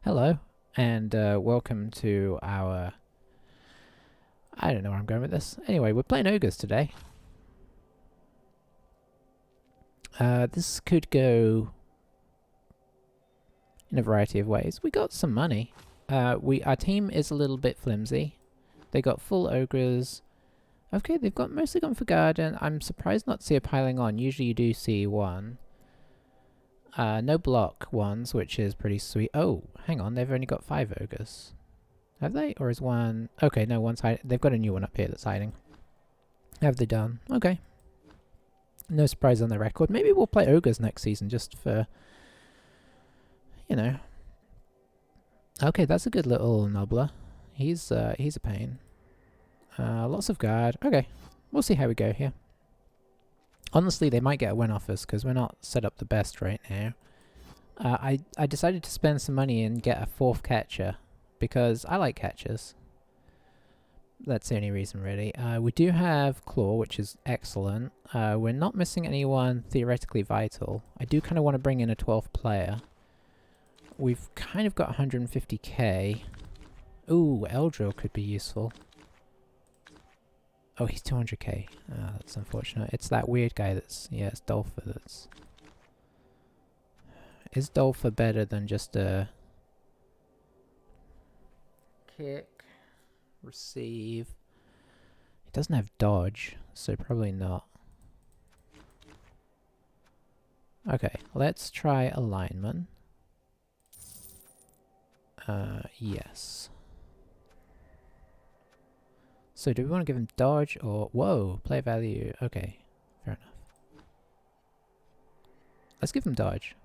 Hello, and welcome to our... I don't know where I'm going with this. Anyway, we're playing Ogres today. This could go in a variety of ways. We got some money. Our team is a little bit flimsy. They got full Ogres. Okay, they've mostly gone for Garden. I'm surprised not to see a piling on. Usually you do see one. No block ones, which is pretty sweet. Oh, hang on, they've only got 5 Ogres. Have they? Or is one... Okay, no, one's hiding. They've got a new one up here that's hiding. Have they done? Okay. No surprise on the record. Maybe we'll play Ogres next season just for... You know. Okay, that's a good little Nobbler. He's a pain. Lots of guard. Okay, we'll see how we go here. Honestly, they might get a win off us because we're not set up the best right now. I decided to spend some money and get a 4th catcher because I like catchers. That's the only reason, really. We do have Claw, which is excellent. We're not missing anyone theoretically vital. I do kind of want to bring in a 12th player. We've kind of got 150k. Ooh, Eldril could be useful. Oh, he's 200k. Oh, that's unfortunate. It's that weird guy that's... Yeah, it's Dolpher that's... Is Dolpher better than just a... Kick, receive. It doesn't have dodge, so probably not. Okay, let's try a lineman. Yes. So do we want to give him dodge or... Whoa, play value. Okay, fair enough. Let's give him dodge.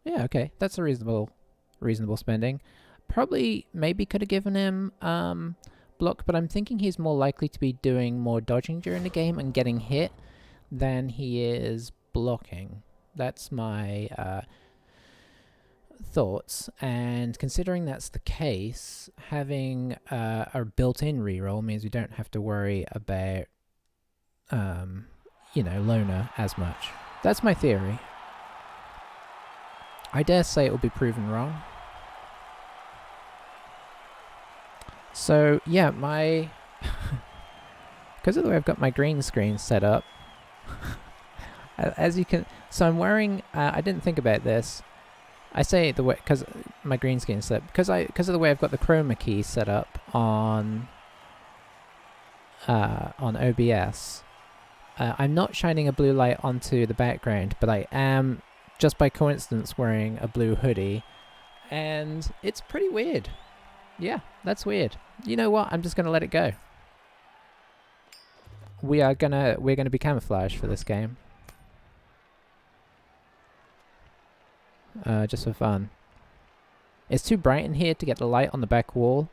Yeah, okay, that's a reasonable spending. Probably maybe could have given him block, but I'm thinking he's more likely to be doing more dodging during the game and getting hit than he is blocking. That's my thoughts, and considering that's the case, having a built-in reroll means we don't have to worry about you know, loner as much. That's my theory. I dare say it will be proven wrong. So yeah, my because of the way I've got my green screen set up, as you can, so I'm wearing. I didn't think about this. I say the way because my green screen set because of the way I've got the chroma key set up on OBS. I'm not shining a blue light onto the background, but I am just by coincidence wearing a blue hoodie, and it's pretty weird. Yeah, that's weird. You know what? I'm just gonna let it go. We're gonna be camouflaged for this game. Just for fun. It's too bright in here to get the light on the back wall,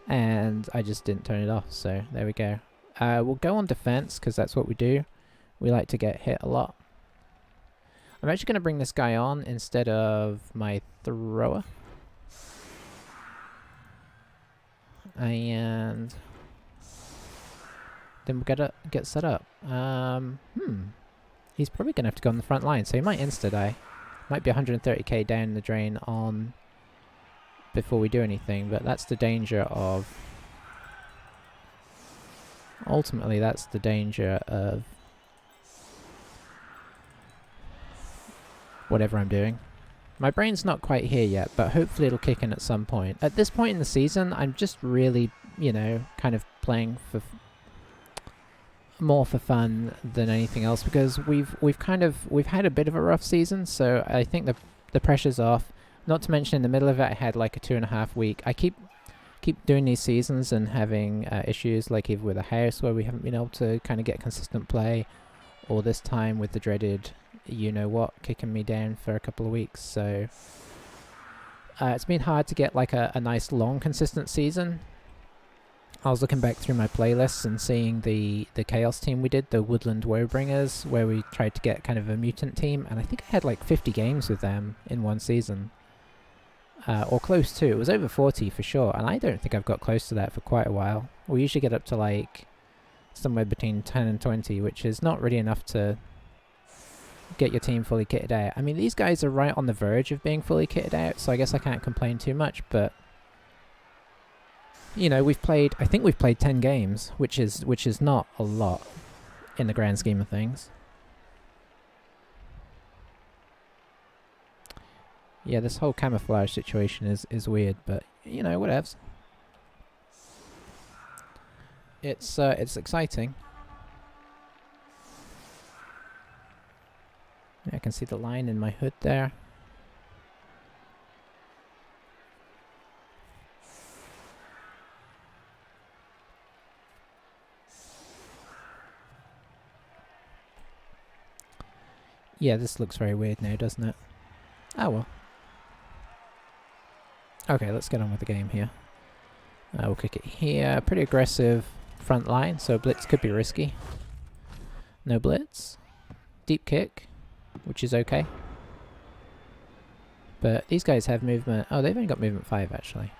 and I just didn't turn it off, so there we go. We'll go on defense, because that's what we do. We like to get hit a lot. I'm actually going to bring this guy on instead of my thrower. And then we're gonna get set up. He's probably going to have to go on the front line, so he might insta-die. Might be 130k down the drain on before we do anything, but that's the danger of... Ultimately, that's the danger of whatever I'm doing. My brain's not quite here yet, but hopefully it'll kick in at some point. At this point in the season, I'm just really, you know, kind of playing for more for fun than anything else, because we've had a bit of a rough season, so I think the pressure's off. Not to mention in the middle of it I had like a 2.5 week. I keep doing these seasons and having issues, like either with a house where we haven't been able to kind of get consistent play, or this time with the dreaded you know what kicking me down for a couple of weeks. So it's been hard to get like a nice long consistent season. I was looking back through my playlists and seeing the Chaos team we did, the Woodland Woebringers, where we tried to get kind of a mutant team, and I think I had like 50 games with them in one season. Or close to. It was over 40 for sure, and I don't think I've got close to that for quite a while. We usually get up to like somewhere between 10 and 20, which is not really enough to get your team fully kitted out. I mean, these guys are right on the verge of being fully kitted out, so I guess I can't complain too much, but you know, I think we've played 10 games, which is not a lot in the grand scheme of things. Yeah, this whole camouflage situation is weird, but you know, whatevs. It's exciting. Yeah, I can see the line in my hood there. Yeah, this looks very weird now, doesn't it? Oh well. Okay, let's get on with the game here. We'll kick it here. Pretty aggressive front line, so blitz could be risky. No blitz. Deep kick, which is okay. But these guys have movement. Oh, they've only got movement 5 actually.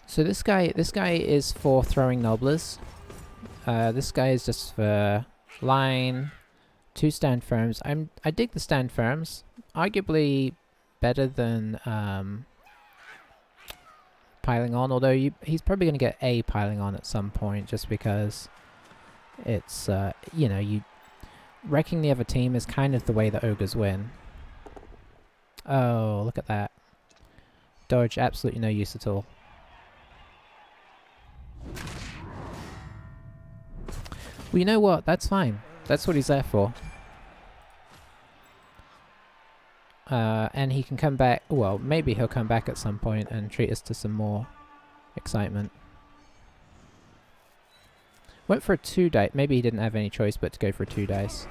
So this guy is for throwing nobblers. This guy is just for line, 2 stand firms. I dig the stand firms. Arguably better than piling on, although he's probably going to get a piling on at some point just because it's, you know, wrecking the other team is kind of the way that ogres win. Oh, look at that. Dodge, absolutely no use at all. Well, you know what? That's fine. That's what he's there for. And he can come back. Well, maybe he'll come back at some point and treat us to some more excitement. Went for a 2 dice. Maybe he didn't have any choice but to go for a 2 dice.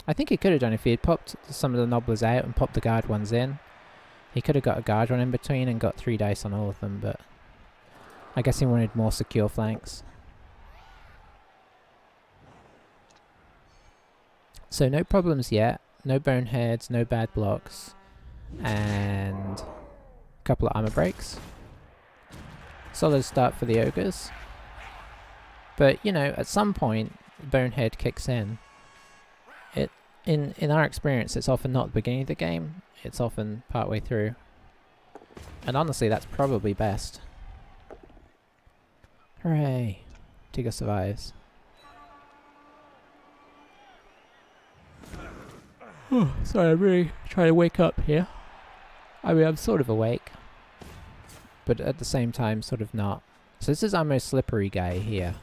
I think he could have done if he had popped some of the nobblers out and popped the guard ones in. He could have got a guard one in between and got 3 dice on all of them, but I guess he wanted more secure flanks. So no problems yet. No boneheads, no bad blocks, and a couple of armor breaks. Solid start for the ogres. But, you know, at some point, bonehead kicks in. In our experience, it's often not the beginning of the game, it's often partway through. And honestly, that's probably best. Hooray! Tigger survives. Sorry, I'm really trying to wake up here. I mean, I'm sort of awake, but at the same time, sort of not. So this is our most slippery guy here.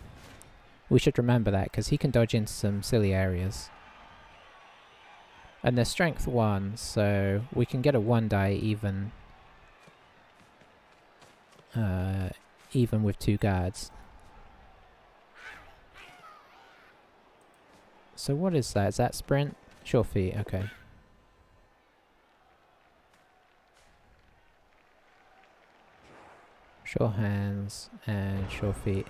We should remember that, because he can dodge into some silly areas. And they're strength 1, so we can get a 1 die even even with 2 guards. So what is that? Is that sprint? Sure feet, okay. Sure hands and sure feet.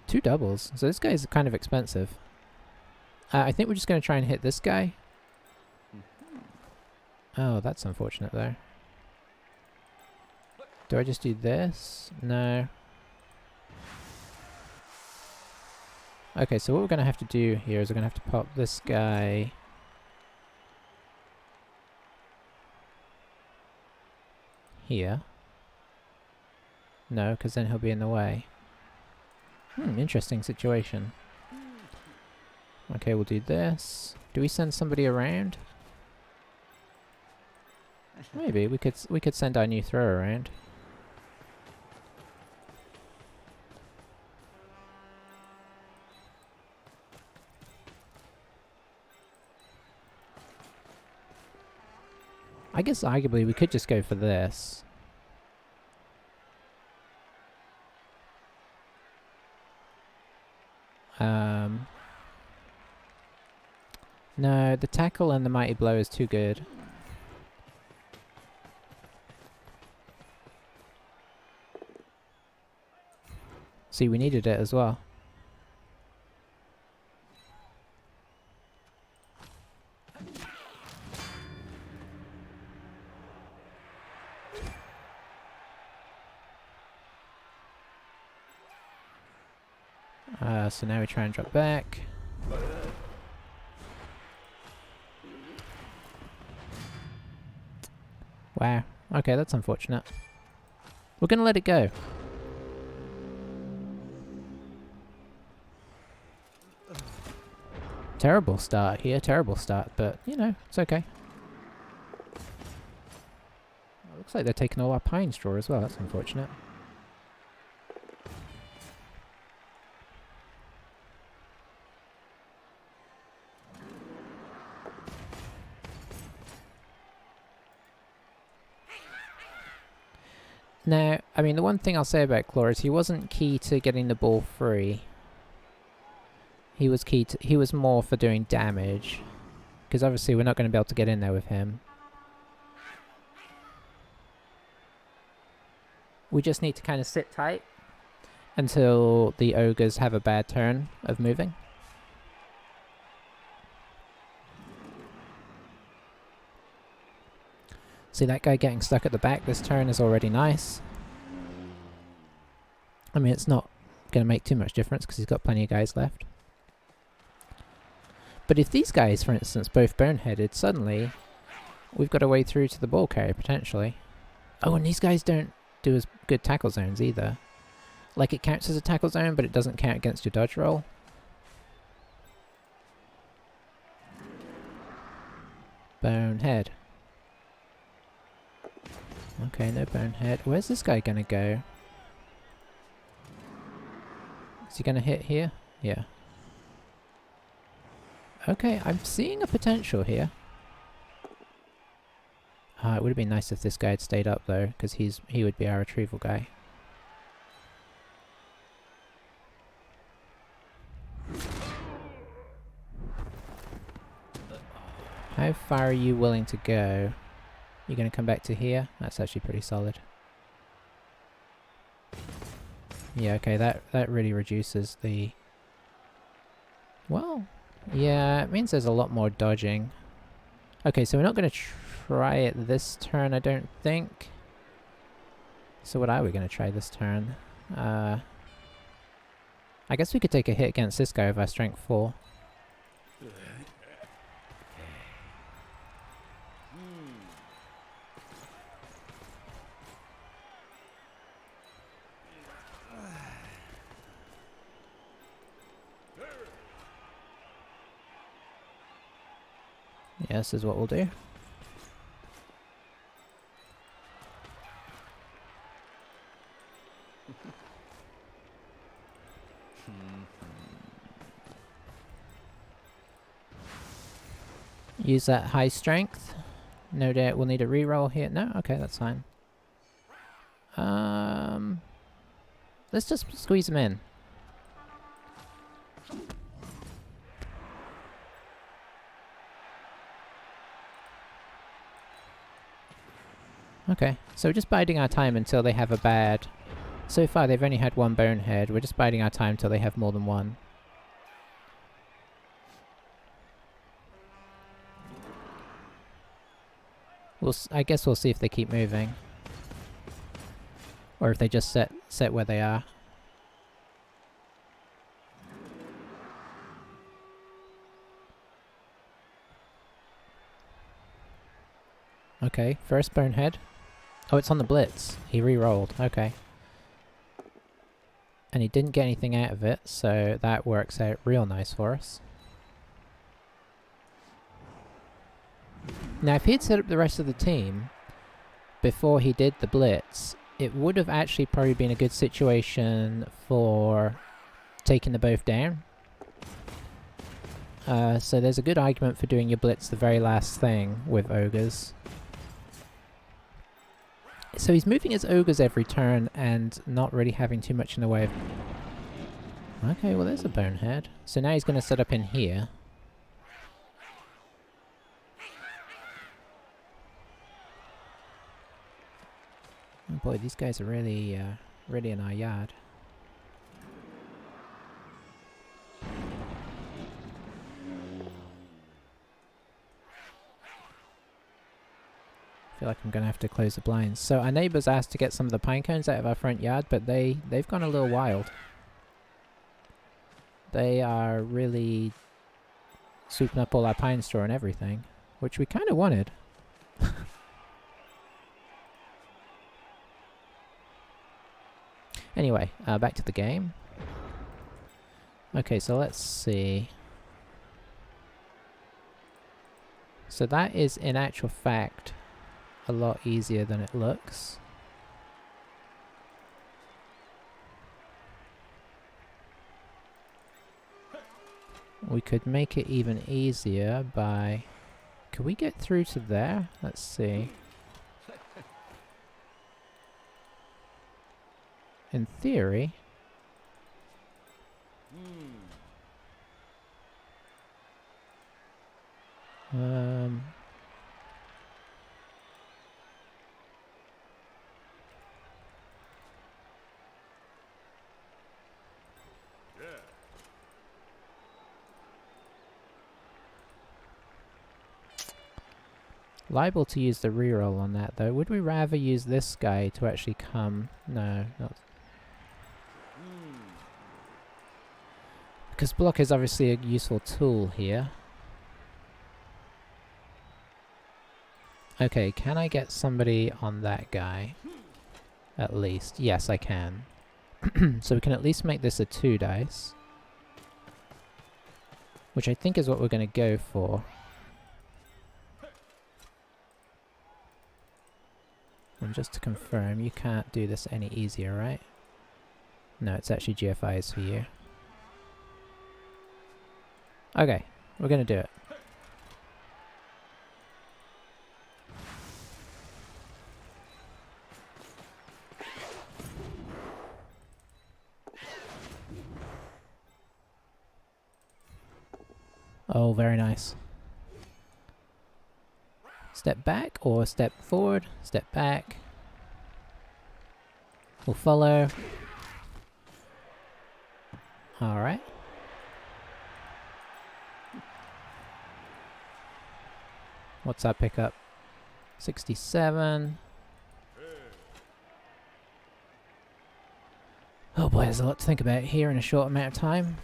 2 doubles. So this guy's kind of expensive. I think we're just going to try and hit this guy. Oh, that's unfortunate though. Do I just do this? No. Okay, so what we're going to have to do here is we're going to have to pop this guy here. No, because then he'll be in the way. Interesting situation. Okay, we'll do this. Do we send somebody around? Maybe we could send our new thrower around. I guess arguably we could just go for this. No, the tackle and the mighty blow is too good. See, we needed it as well. So now we try and drop back. Wow. Okay, that's unfortunate. We're gonna let it go. Terrible start here, terrible start, but, you know, it's okay. It looks like they're taking all our pine straw as well, that's unfortunate. Now, I mean, the one thing I'll say about Claw is he wasn't key to getting the ball free. He was key to, he was more for doing damage. Because obviously we're not going to be able to get in there with him. We just need to kind of sit tight until the ogres have a bad turn of moving. See that guy getting stuck at the back this turn is already nice. I mean, it's not going to make too much difference because he's got plenty of guys left. But if these guys, for instance, both boneheaded, suddenly we've got a way through to the ball carrier, potentially. Oh, and these guys don't do as good tackle zones either. Like, it counts as a tackle zone, but it doesn't count against your dodge roll. Bonehead. Okay, no bonehead. Where's this guy gonna go? Is he gonna hit here? Yeah. Okay, I'm seeing a potential here. It would have been nice if this guy had stayed up though, because he would be our retrieval guy. How far are you willing to go? You're going to come back to here? That's actually pretty solid. Yeah, okay, that really reduces the... Well, yeah, it means there's a lot more dodging. Okay, so we're not going to try it this turn, I don't think. So what are we going to try this turn? I guess we could take a hit against this guy with our strength 4. Yeah, this is what we'll do. Use that high strength. No doubt we'll need a reroll here. No? Okay, that's fine. Let's just squeeze him in. Okay, so we're just biding our time until they have a bad... So far they've only had one bonehead, we're just biding our time until they have more than one. I guess we'll see if they keep moving. Or if they just set where they are. Okay, first bonehead. Oh, it's on the blitz. He re-rolled. Okay. And he didn't get anything out of it, so that works out real nice for us. Now, if he'd set up the rest of the team before he did the blitz, it would have actually probably been a good situation for taking the both down. So there's a good argument for doing your blitz the very last thing with ogres. So he's moving his ogres every turn and not really having too much in the way of... Okay, well there's a bonehead. So now he's going to set up in here. Oh boy, these guys are really, really in our yard. I feel like I'm going to have to close the blinds. So our neighbours asked to get some of the pine cones out of our front yard, but they've gone a little wild. They are really swooping up all our pine straw and everything, which we kind of wanted. Anyway, back to the game. Okay, so let's see. So that is, in actual fact, a lot easier than it looks. We could make it even easier by... Could we get through to there? Let's see. In theory... Liable to use the reroll on that though. Would we rather use this guy to actually come? No, not. Because block is obviously a useful tool here. Okay, can I get somebody on that guy? At least. Yes, I can. So we can at least make this a 2 dice. Which I think is what we're going to go for. And just to confirm, you can't do this any easier, right? No, it's actually GFIs for you. Okay, we're gonna do it. Oh, very nice. Step back or step forward, step back. We'll follow. Alright. What's our pickup? 67. Oh boy, there's a lot to think about here in a short amount of time.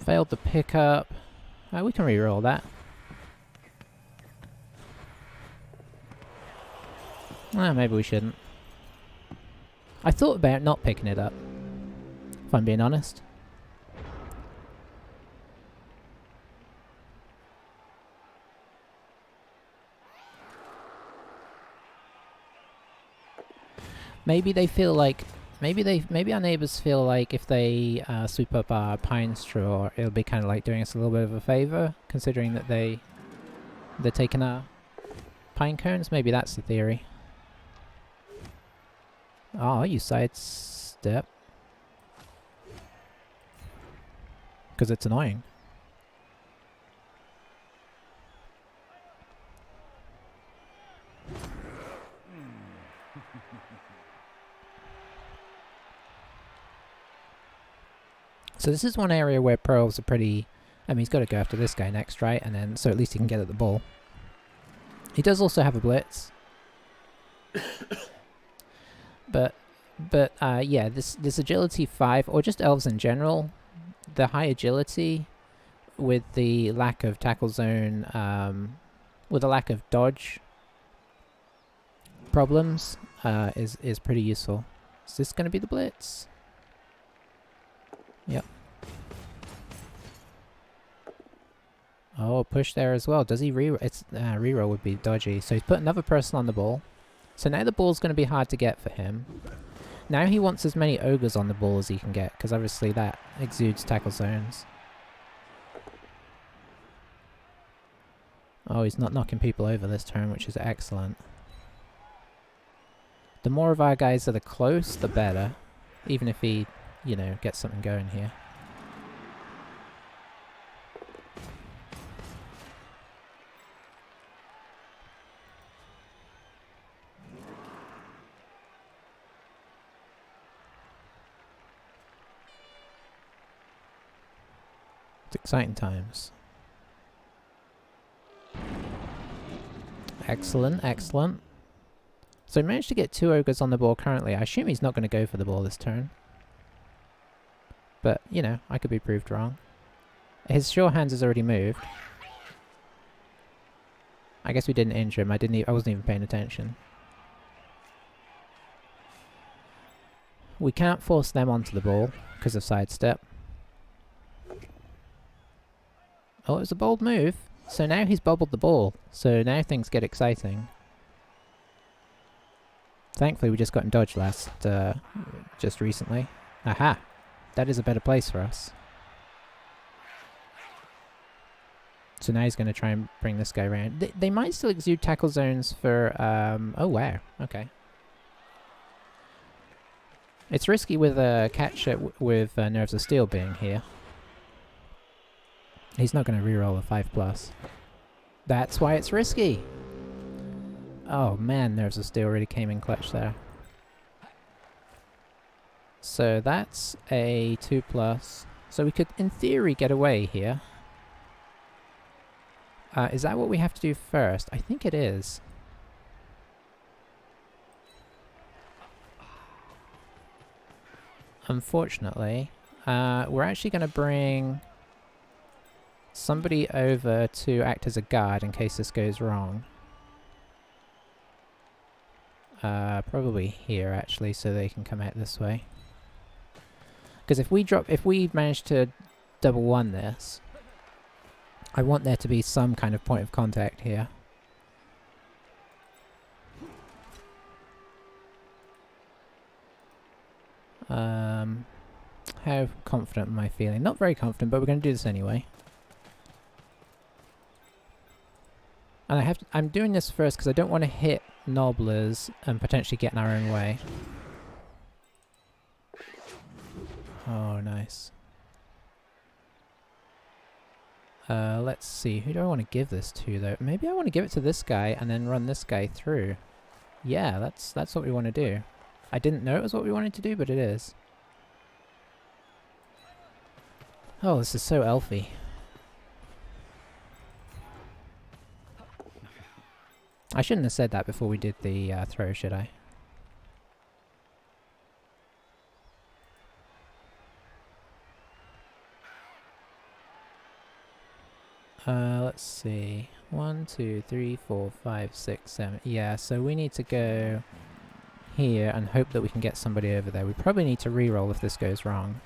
Failed the pickup. We can reroll that. Maybe we shouldn't. I thought about not picking it up, if I'm being honest. Maybe they feel like, maybe our neighbors feel like if they sweep up our pine straw, it'll be kind of like doing us a little bit of a favor, considering that they're taking our pine cones. Maybe that's the theory. Oh, you sidestep. Because it's annoying. So this is one area where pearls are pretty... I mean, he's got to go after this guy next, right? And then, so at least he can get at the ball. He does also have a blitz. But yeah, this agility 5, or just elves in general, the high agility with the lack of tackle zone, with the lack of dodge problems, is pretty useful. Is this going to be the blitz? Yep. Oh, push there as well. Does he reroll? It's reroll would be dodgy. So he's put another person on the ball. So now the ball's going to be hard to get for him. Now he wants as many ogres on the ball as he can get, because obviously that exudes tackle zones. Oh, he's not knocking people over this turn, which is excellent. The more of our guys that are close, the better. Even if he, you know, gets something going here. It's exciting times. Excellent, excellent. So we managed to get 2 ogres on the ball currently. I assume he's not going to go for the ball this turn. But, you know, I could be proved wrong. His sure hands has already moved. I guess we didn't injure him. I wasn't even paying attention. We can't force them onto the ball because of sidestep. Oh, it was a bold move. So now he's bobbled the ball. So now things get exciting. Thankfully, we just got in dodge just recently. Aha! That is a better place for us. So now he's going to try and bring this guy around. They might still exude tackle zones for... oh, wow. Okay. It's risky with a catch with Nerves of Steel being here. He's not going to reroll a 5+. That's why it's risky! Oh man, Nerves of Steel really came in clutch there. So that's a 2+. So we could, in theory, get away here. Is that what we have to do first? I think it is. Unfortunately, we're actually going to bring somebody over to act as a guard in case this goes wrong. Probably here actually, so they can come out this way. Because if we manage to double one this, I want there to be some kind of point of contact here. How confident am I feeling? Not very confident, but we're going to do this anyway. And I'm doing this first because I don't want to hit Nobblers and potentially get in our own way. Oh, nice. Let's see. Who do I want to give this to, though? Maybe I want to give it to this guy and then run this guy through. Yeah, that's what we want to do. I didn't know it was what we wanted to do, but it is. Oh, this is so elfy. I shouldn't have said that before we did the throw, should I? Let's see. 1, 2, 3, 4, 5, 6, 7. Yeah, so we need to go here and hope that we can get somebody over there. We probably need to reroll if this goes wrong.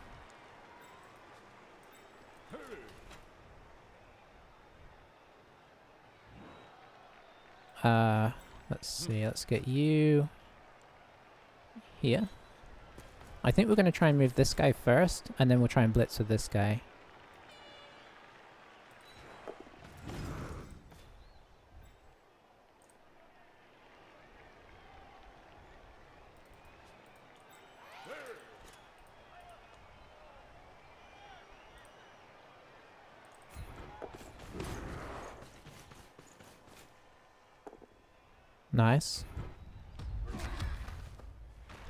Let's see, let's get you here. I think we're going to try and move this guy first, and then we'll try and blitz with this guy. Nice.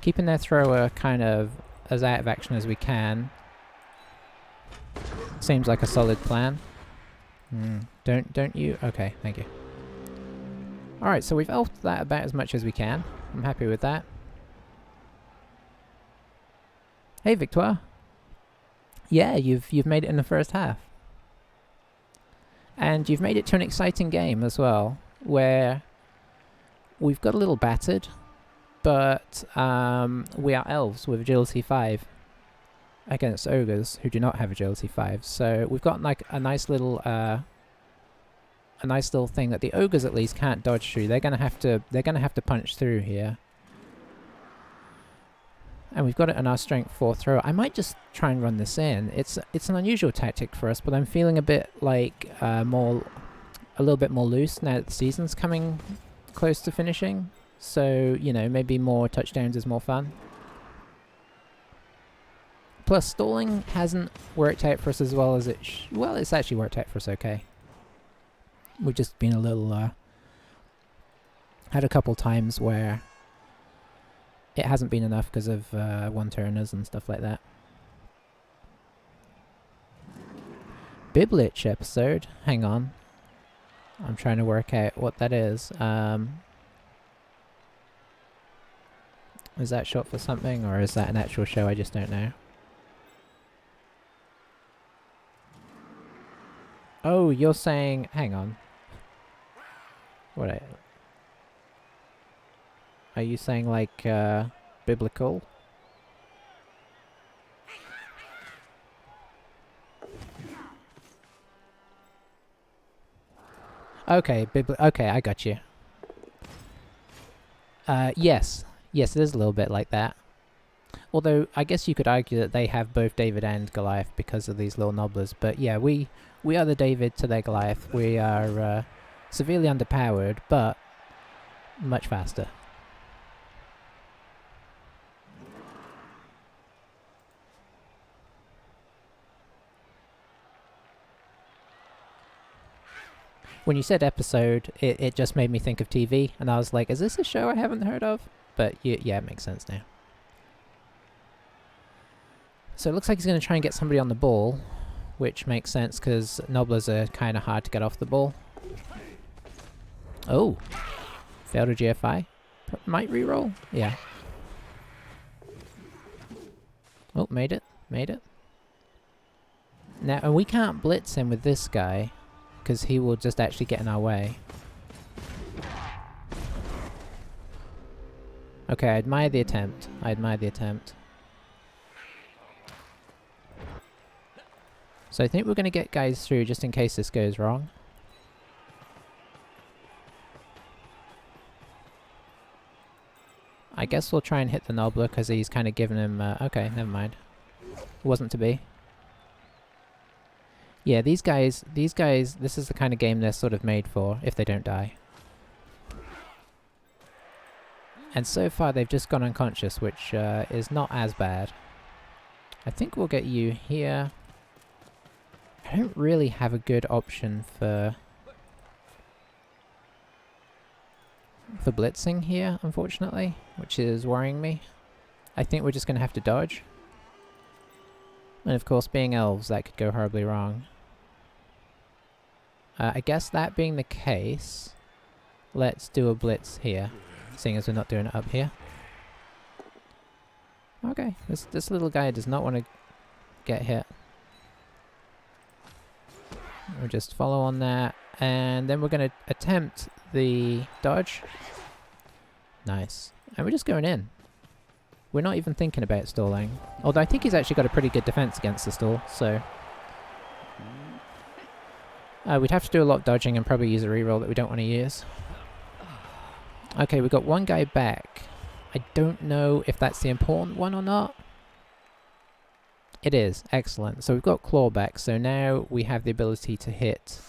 Keeping their thrower kind of as out of action as we can. Seems like a solid plan. Don't you? Okay, thank you. Alright, so we've elfed that about as much as we can. I'm happy with that. Hey, Victoire. Yeah, you've made it in the first half. And you've made it to an exciting game as well, where we've got a little battered, but we are elves with agility 5 against ogres who do not have agility 5. So we've got like a nice little thing that the ogres at least can't dodge through. They're gonna have to punch through here. And we've got it in our strength 4 throw. I might just try and run this in. It's an unusual tactic for us, but I'm feeling a bit like a little bit more loose now that the season's coming close to finishing, so you know, maybe more touchdowns is more fun. Plus stalling hasn't worked out for us as well as it well, it's actually worked out for us okay. We've just been a little had a couple times where it hasn't been enough because of one-turners and stuff like that. Biblich episode, hang on. I'm trying to work out what that is. Is that short for something, or is that an actual show? I just don't know. Oh, you're saying... Hang on. What? Are you saying, like, biblical? Okay, okay, I got you. Yes. Yes, it is a little bit like that. Although, I guess you could argue that they have both David and Goliath because of these little nobblers. But yeah, we are the David to their Goliath. We are severely underpowered, but much faster. When you said episode, it just made me think of TV, and I was like, is this a show I haven't heard of? But yeah, it makes sense now. So it looks like he's going to try and get somebody on the ball, which makes sense because nobblers are kind of hard to get off the ball. Oh, failed a GFI. Might reroll? Yeah. Oh, made it. Made it. Now, and we can't blitz him with this guy because he will just actually get in our way. Okay, I admire the attempt. I admire the attempt. So I think we're going to get guys through just in case this goes wrong. I guess we'll try and hit the Nobbler because he's kind of given him... okay, never mind. Wasn't to be. Yeah, these guys, this is the kind of game they're sort of made for, if they don't die. And so far they've just gone unconscious, which is not as bad. I think we'll get you here. I don't really have a good option for blitzing here, unfortunately, which is worrying me. I think we're just going to have to dodge. And of course, being elves, that could go horribly wrong. I guess that being the case, let's do a blitz here, seeing as we're not doing it up here. Okay, this little guy does not want to get hit. We'll just follow on that, and then we're going to attempt the dodge. Nice. And we're just going in. We're not even thinking about stalling. Although I think he's actually got a pretty good defense against the stall, so... we'd have to do a lot of dodging and probably use a reroll that we don't want to use. Okay, we've got one guy back. I don't know if that's the important one or not. It is. Excellent. So we've got claw back, so now we have the ability to hit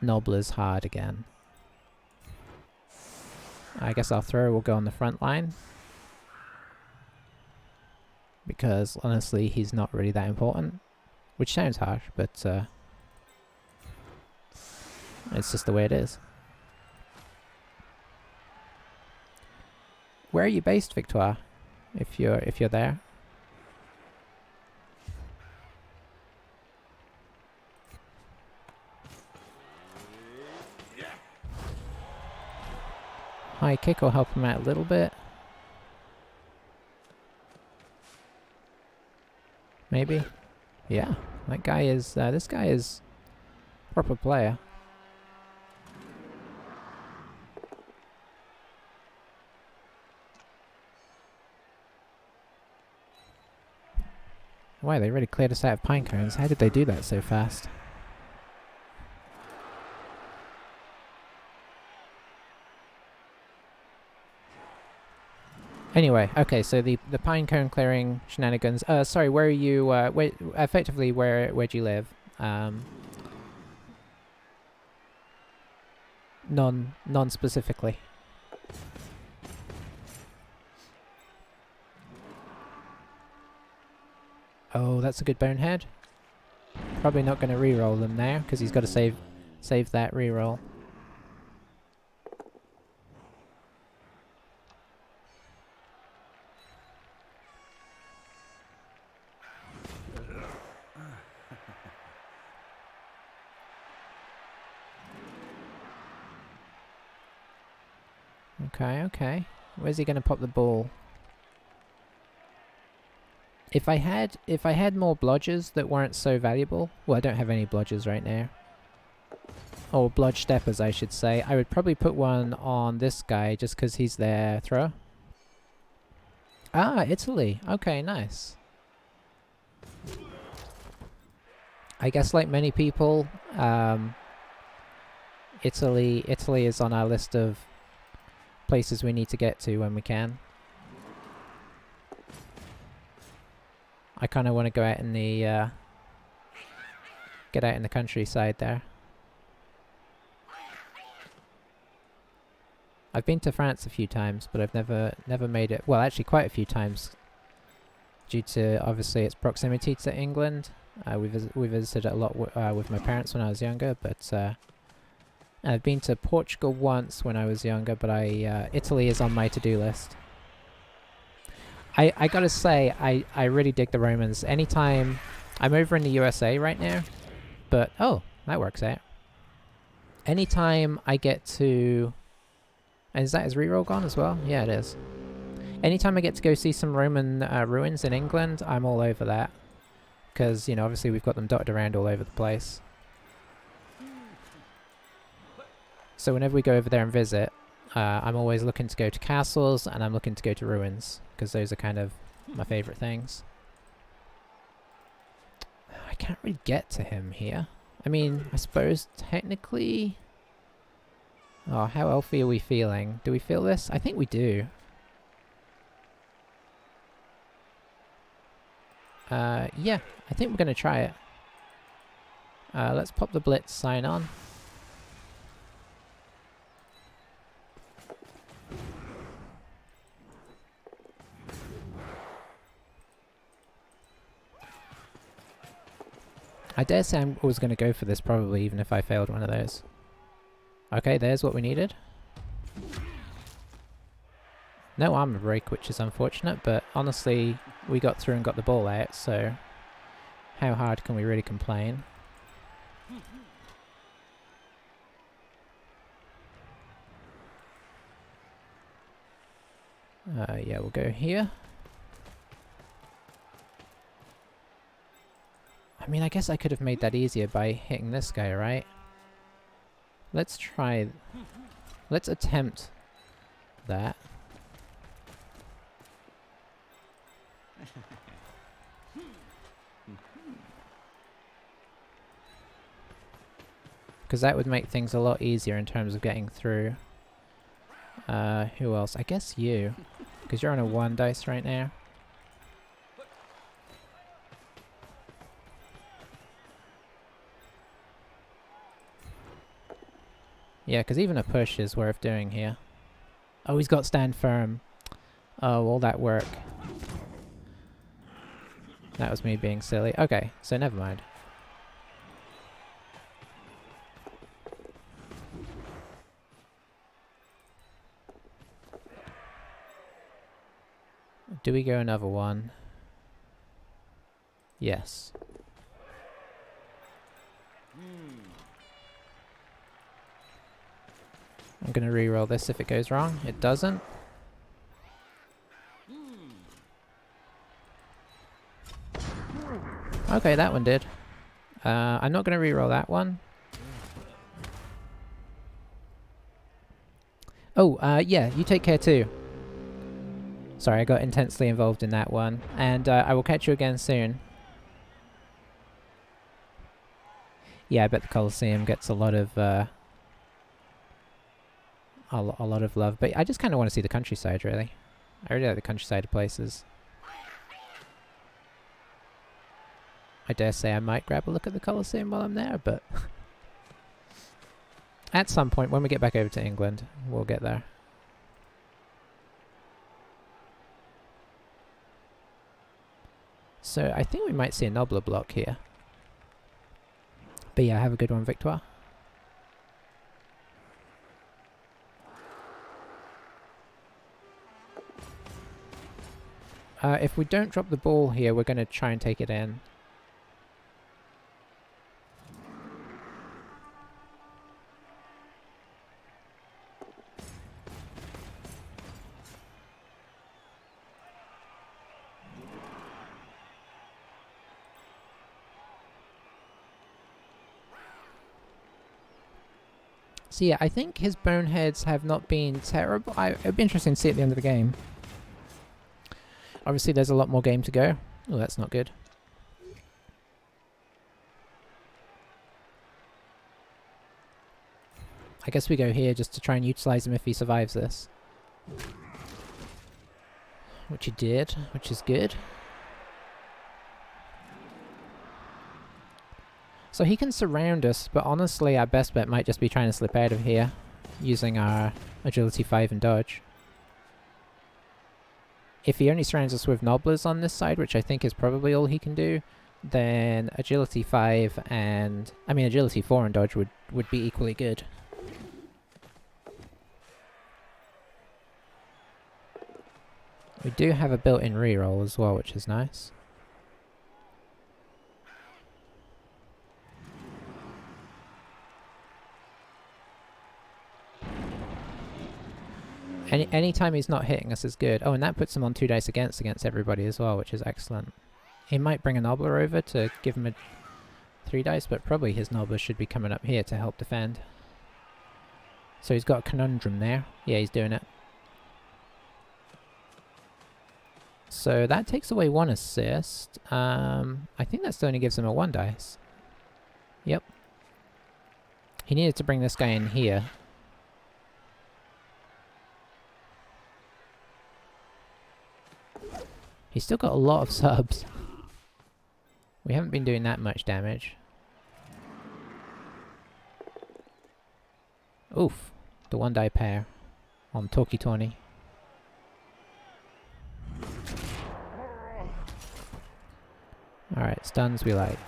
nobblers hard again. I guess our thrower will go on the front line. Because, honestly, he's not really that important. Which sounds harsh, but it's just the way it is. Where are you based, Victoire? If you're there? High kick will help him out a little bit. Maybe. Yeah, that guy is. This guy is a proper player. Wow, they really cleared us out of pine cones. How did they do that so fast? Anyway, okay, so the pine cone clearing shenanigans. Sorry, where are you? Effectively, where do you live? Non-specifically. Oh, that's a good bonehead. Probably not going to reroll them now because he's got to save that reroll. Okay, okay. Where's he gonna pop the ball? If I had more blodgers that weren't so valuable, well, I don't have any blodgers right now. Or blodge steppers, I should say. I would probably put one on this guy just because he's their thrower. Ah, Italy. Okay, nice. I guess like many people, Italy is on our list of places we need to get to when we can. I kind of want to go out in the get out in the countryside there. I've been to France a few times, but I've never made it. Well, actually, quite a few times, due to obviously its proximity to England. We visited it a lot with my parents when I was younger, but I've been to Portugal once when I was younger. But Italy is on my to-do list. I gotta say, I really dig the Romans. Anytime I'm over in the USA right now, but oh, that works out. Anytime I get to, and is that his reroll gone as well? Yeah, it is. Anytime I get to go see some Roman ruins in England, I'm all over that. Because, you know, obviously we've got them dotted around all over the place. So whenever we go over there and visit, I'm always looking to go to castles and I'm looking to go to ruins. Because those are kind of my favourite things. I can't really get to him here. I mean, I suppose technically... Oh, how elfy are we feeling? Do we feel this? I think we do. Yeah, I think we're going to try it. Let's pop the Blitz sign on. I dare say I was going to go for this probably, even if I failed one of those. Okay, there's what we needed. No armor break, which is unfortunate, but honestly, we got through and got the ball out, so how hard can we really complain? Yeah, we'll go here. I mean, I guess I could have made that easier by hitting this guy, right? Let's try... Let's attempt that. Because that would make things a lot easier in terms of getting through. Who else? I guess you. Because you're on a 1 dice right now. Yeah, because even a push is worth doing here. Oh, he's got stand firm. Oh, all that work. That was me being silly. Okay, so never mind. Do we go another one? Yes. I'm going to re-roll this if it goes wrong. It doesn't. Okay, that one did. I'm not going to re-roll that one. Oh, yeah, you take care too. Sorry, I got intensely involved in that one. And I will catch you again soon. Yeah, I bet the Colosseum gets a lot of love, but I just kind of want to see the countryside, really. I really like the countryside of places. I dare say I might grab a look at the Colosseum while I'm there, but at some point when we get back over to England, we'll get there. So I think we might see a Nobler block here. But yeah, have a good one, Victoire. If we don't drop the ball here, we're going to try and take it in. So yeah, I think his boneheads have not been terrible. It'd be interesting to see at the end of the game. Obviously, there's a lot more game to go. Oh, that's not good. I guess we go here just to try and utilize him if he survives this. Which he did, which is good. So he can surround us, but honestly our best bet might just be trying to slip out of here using our agility 5 and dodge. If he only surrounds us with nobblers on this side, which I think is probably all he can do, then agility 5 and... I mean agility 4 and dodge would be equally good. We do have a built-in reroll as well, which is nice. Anytime he's not hitting us is good. Oh, and that puts him on 2 dice against everybody as well, which is excellent. He might bring a nobbler over to give him a 3 dice, but probably his nobbler should be coming up here to help defend. So he's got a conundrum there. Yeah, he's doing it. So that takes away 1 assist. I think that still only gives him a 1 dice. Yep. He needed to bring this guy in here. He's still got a lot of subs. We haven't been doing that much damage. Oof. The 1 die pair on Talkie Tawny. Alright, stuns we like.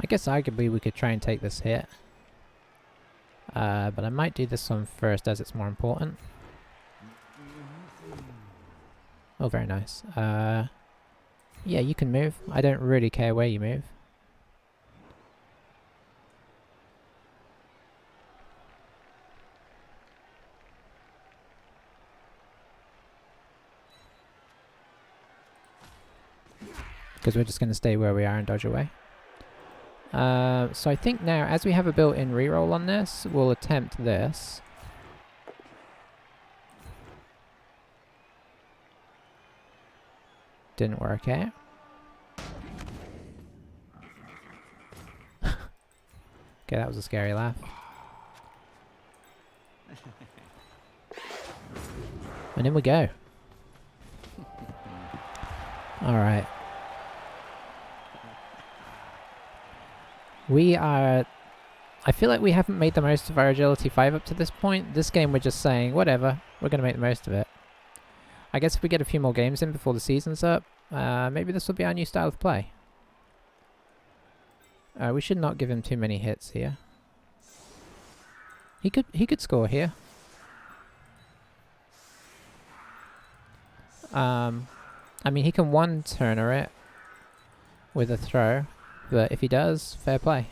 I guess arguably we could try and take this hit. But I might do this one first as it's more important. Oh, very nice. Yeah, you can move. I don't really care where you move. Because we're just going to stay where we are and dodge away. So I think now, as we have a built-in reroll on this, we'll attempt this. Didn't work out. Okay, that was a scary laugh. And in we go. Alright. We are... I feel like we haven't made the most of our agility 5 up to this point. This game we're just saying, whatever, we're going to make the most of it. I guess if we get a few more games in before the season's up, maybe this will be our new style of play. We should not give him too many hits here. He could score here. I mean, he can one-turner it with a throw, but if he does, fair play.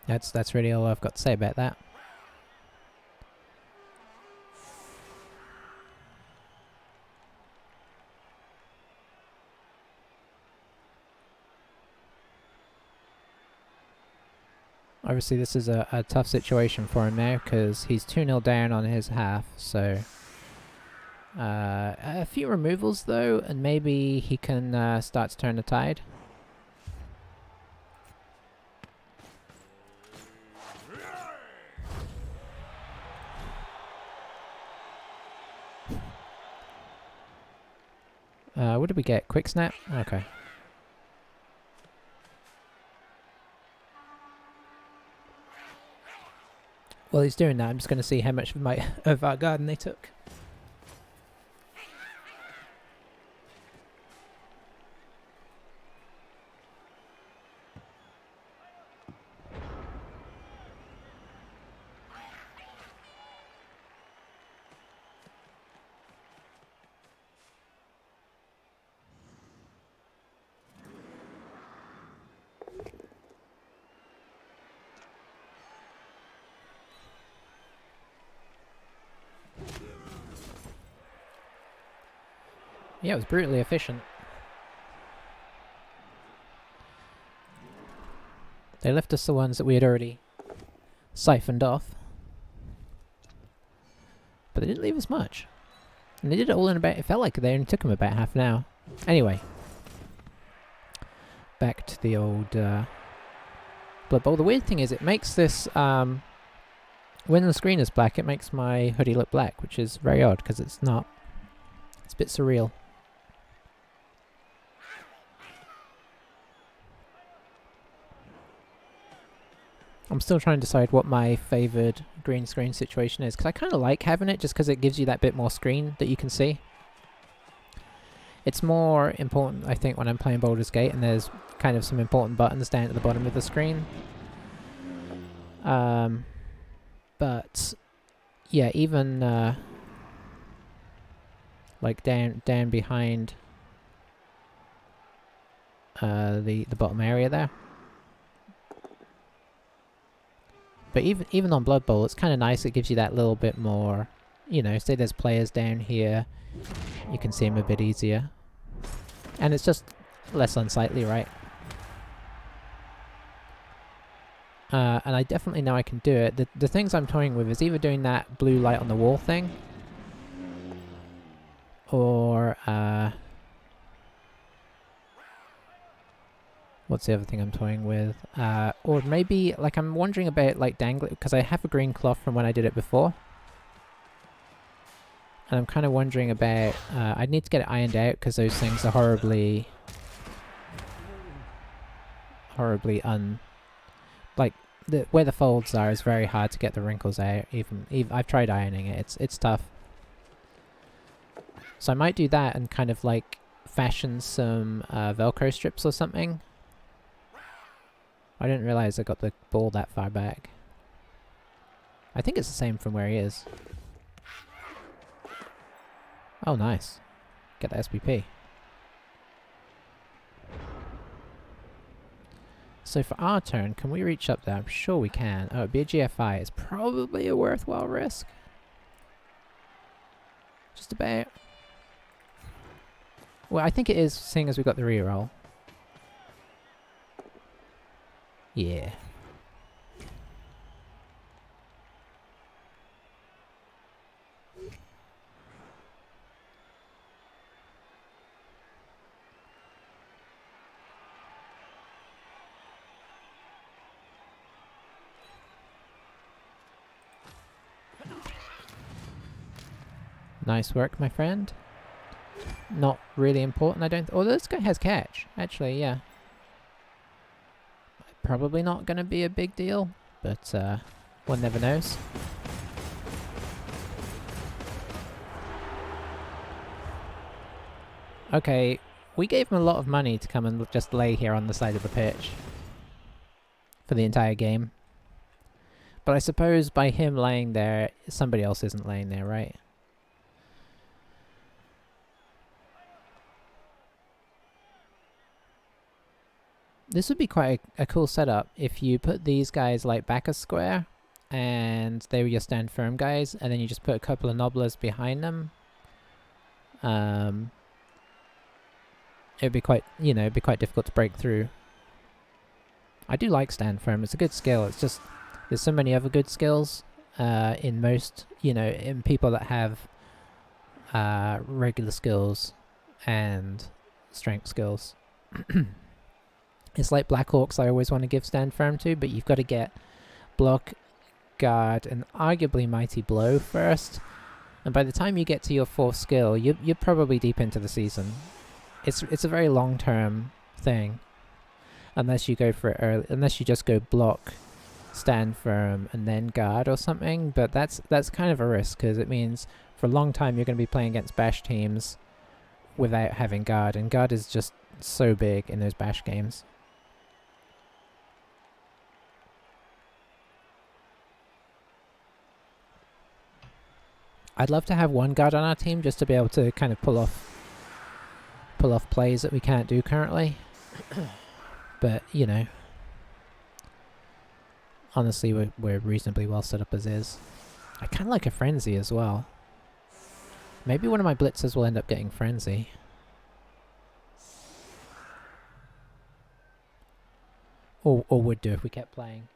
That's really all I've got to say about that. Obviously this is a tough situation for him now because he's 2-0 down on his half, so... a few removals though, and maybe he can start to turn the tide. What did we get? Quick snap? Okay. While he's doing that, I'm just going to see how much of our garden they took. Yeah, it was brutally efficient. They left us the ones that we had already siphoned off. But they didn't leave us much. And they did it all in about... It felt like they only took them about half an hour. Anyway. Back to the old Blood Bowl. The weird thing is it makes this... when the screen is black, it makes my hoodie look black, which is very odd because it's not. It's a bit surreal. I'm still trying to decide what my favoured green screen situation is, because I kind of like having it just because it gives you that bit more screen that you can see. It's more important, I think, when I'm playing Baldur's Gate and there's kind of some important buttons down at the bottom of the screen. But yeah, even like down behind the bottom area there. But even on Blood Bowl, it's kind of nice. It gives you that little bit more, you know, say there's players down here, you can see them a bit easier. And it's just less unsightly, right? And I definitely know I can do it. The things I'm toying with is either doing that blue light on the wall thing, or what's the other thing I'm toying with? Or maybe, like, I'm wondering about, like, dangling, because I have a green cloth from when I did it before. And I'm kind of wondering about, I need to get it ironed out, because those things are horribly like, where the folds are is very hard to get the wrinkles out, even I've tried ironing it, it's tough. So I might do that and kind of, like, fashion some Velcro strips or something. I didn't realize I got the ball that far back. I think it's the same from where he is. Oh, nice. Get the SPP. So for our turn, can we reach up there? I'm sure we can. Oh, it'd be a GFI. It's probably a worthwhile risk. Just about. Well, I think it is, seeing as we got the reroll. Yeah. Nice work, my friend. Not really important, I don't... Oh, this guy has catch. Actually, yeah. Probably not going to be a big deal, but one never knows. Okay, we gave him a lot of money to come and just lay here on the side of the pitch for the entire game. But I suppose by him laying there, somebody else isn't laying there, right? This would be quite a cool setup if you put these guys like back a square and they were your stand firm guys, and then you just put a couple of nobblers behind them. It'd be quite, you know, it'd be quite difficult to break through. I do like stand firm, it's a good skill, it's just there's so many other good skills in most, you know, in people that have regular skills and strength skills. It's like Black Orcs I always want to give stand firm to, but you've got to get block, guard, and arguably mighty blow first. And by the time you get to your fourth skill, you're probably deep into the season. It's a very long-term thing, unless you go for it early, unless you just go block, stand firm, and then guard or something. But that's kind of a risk, because it means for a long time you're going to be playing against bash teams without having guard, and guard is just so big in those bash games. I'd love to have one guard on our team just to be able to kind of pull off plays that we can't do currently. But, you know, honestly, we're reasonably well set up as is. I kind of like a frenzy as well. Maybe one of my blitzers will end up getting frenzy. Or would do if we kept playing.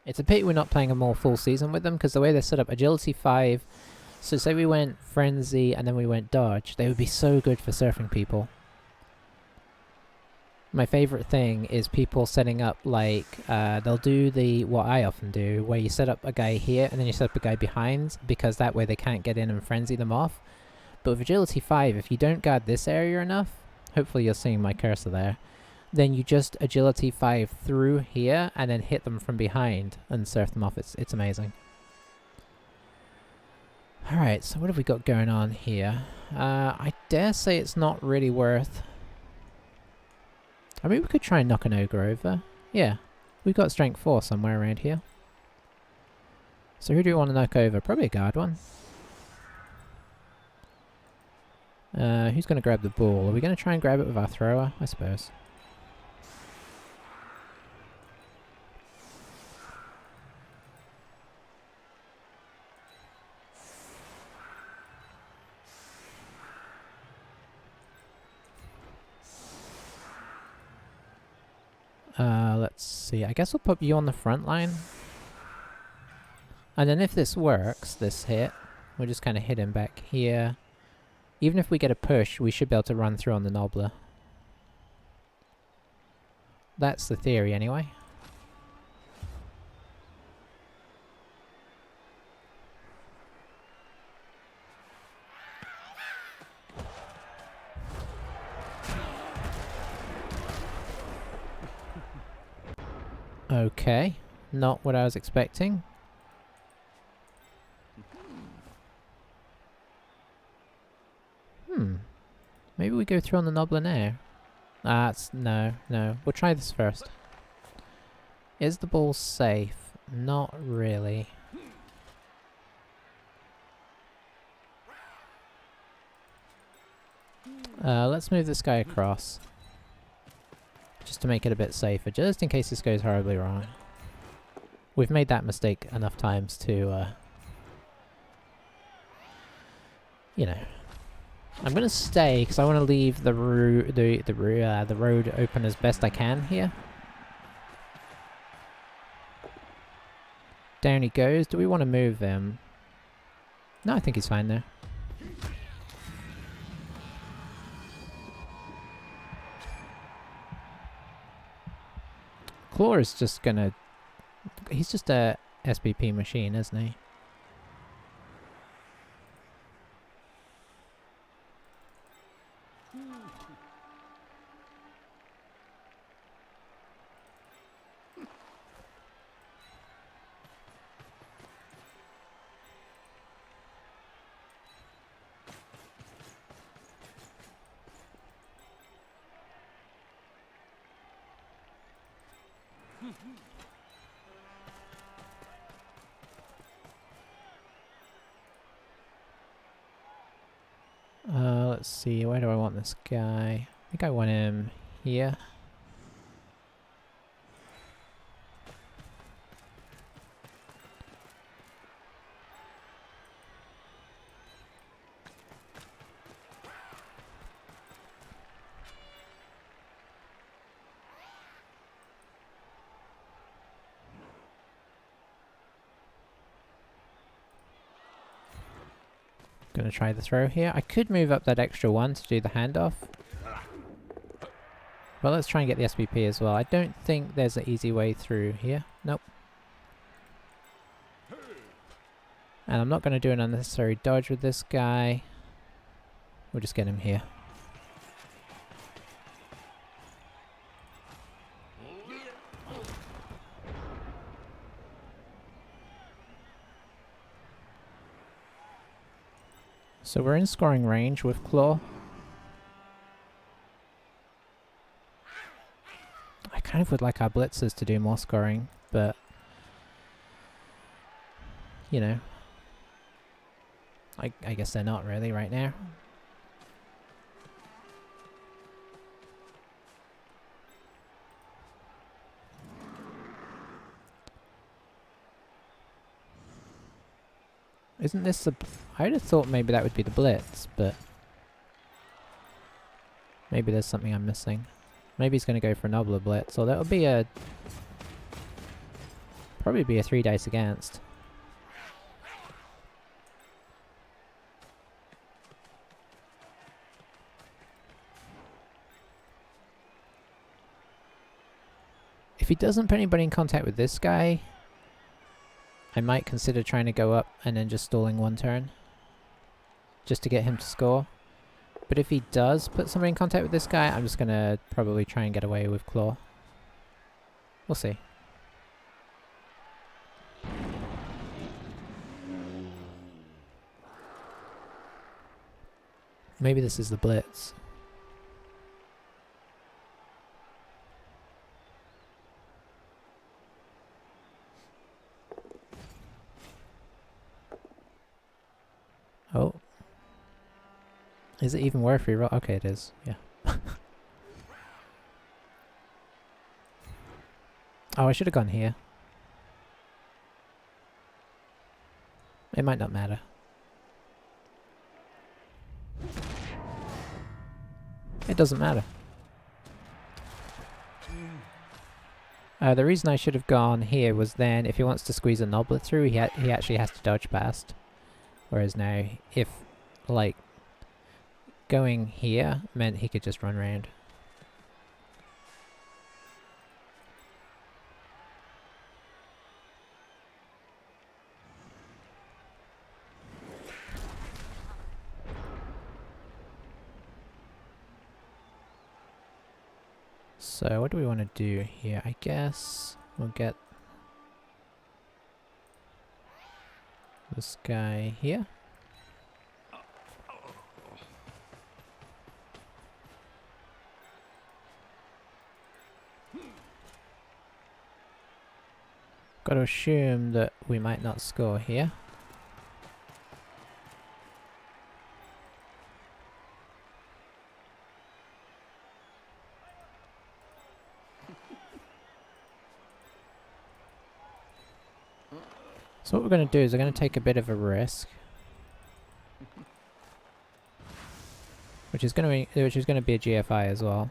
It's a pity we're not playing a more full season with them, because the way they're set up, agility 5, so say we went frenzy and then we went dodge, they would be so good for surfing people. My favourite thing is people setting up like, they'll do what I often do, where you set up a guy here and then you set up a guy behind, because that way they can't get in and frenzy them off. But with agility 5, if you don't guard this area enough, hopefully you're seeing my cursor there, then you just agility 5 through here and then hit them from behind and surf them off. It's amazing. Alright, so what have we got going on here? I dare say it's not really worth... I mean, we could try and knock an ogre over. Yeah, we've got strength 4 somewhere around here. So who do we want to knock over? Probably a guard one. Who's going to grab the ball? Are we going to try and grab it with our thrower? I suppose. Let's see. I guess we'll put you on the front line. And then if this works, this hit, we'll just kind of hit him back here. Even if we get a push, we should be able to run through on the Nobbler. That's the theory anyway. Okay, not what I was expecting. Maybe we go through on the Nobbler now. No. We'll try this first. Is the ball safe? Not really. Let's move this guy across. Just to make it a bit safer, just in case this goes horribly wrong. We've made that mistake enough times to, you know. I'm gonna stay because I want to leave the road open as best I can here. Down he goes. Do we want to move him? No, I think he's fine there. Claw is just gonna... He's just a SPP machine, isn't he? Let's see, where do I want this guy? I think I want him here. Gonna try the throw here. I could move up that extra one to do the handoff. Well, let's try and get the SPP as well. I don't think there's an easy way through here. Nope. And I'm not going to do an unnecessary dodge with this guy. We'll just get him here. So we're in scoring range with Claw. I kind of would like our blitzers to do more scoring, but you know, I guess they're not really right now. Isn't this the... I'd have thought maybe that would be the blitz, but maybe there's something I'm missing. Maybe he's going to go for an Obla Blitz, or that'll be a... probably be a 3 dice against. If he doesn't put anybody in contact with this guy, I might consider trying to go up and then just stalling 1 turn. Just to get him to score. But if he does put somebody in contact with this guy, I'm just going to probably try and get away with Claw. We'll see. Maybe this is the Blitz. Oh. Is it even worth reroll? Okay, it is. Yeah. Oh, I should have gone here. It might not matter. It doesn't matter. The reason I should have gone here was then if he wants to squeeze a Nobbler through, he actually has to dodge past. Whereas now, if, like, going here meant he could just run around. So what do we want to do here? I guess we'll get this guy here. Got to assume that we might not score here. So what we're going to do is we're going to take a bit of a risk, which is going to be a GFI as well.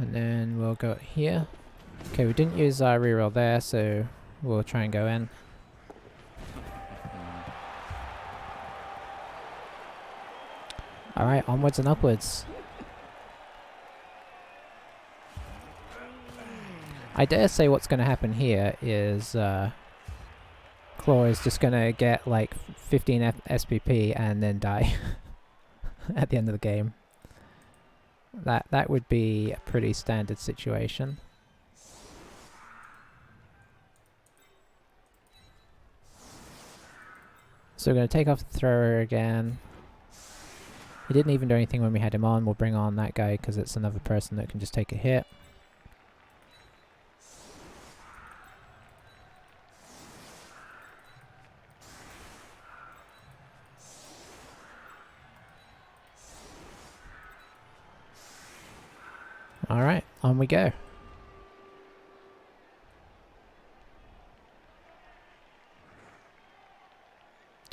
And then we'll go here. Okay, we didn't use our reroll there, so we'll try and go in. Alright, onwards and upwards. I dare say what's going to happen here is Claw is just going to get like 15 SPP and then die at the end of the game. That would be a pretty standard situation. So we're going to take off the thrower again. He didn't even do anything when we had him on. We'll bring on that guy because it's another person that can just take a hit. Alright, on we go.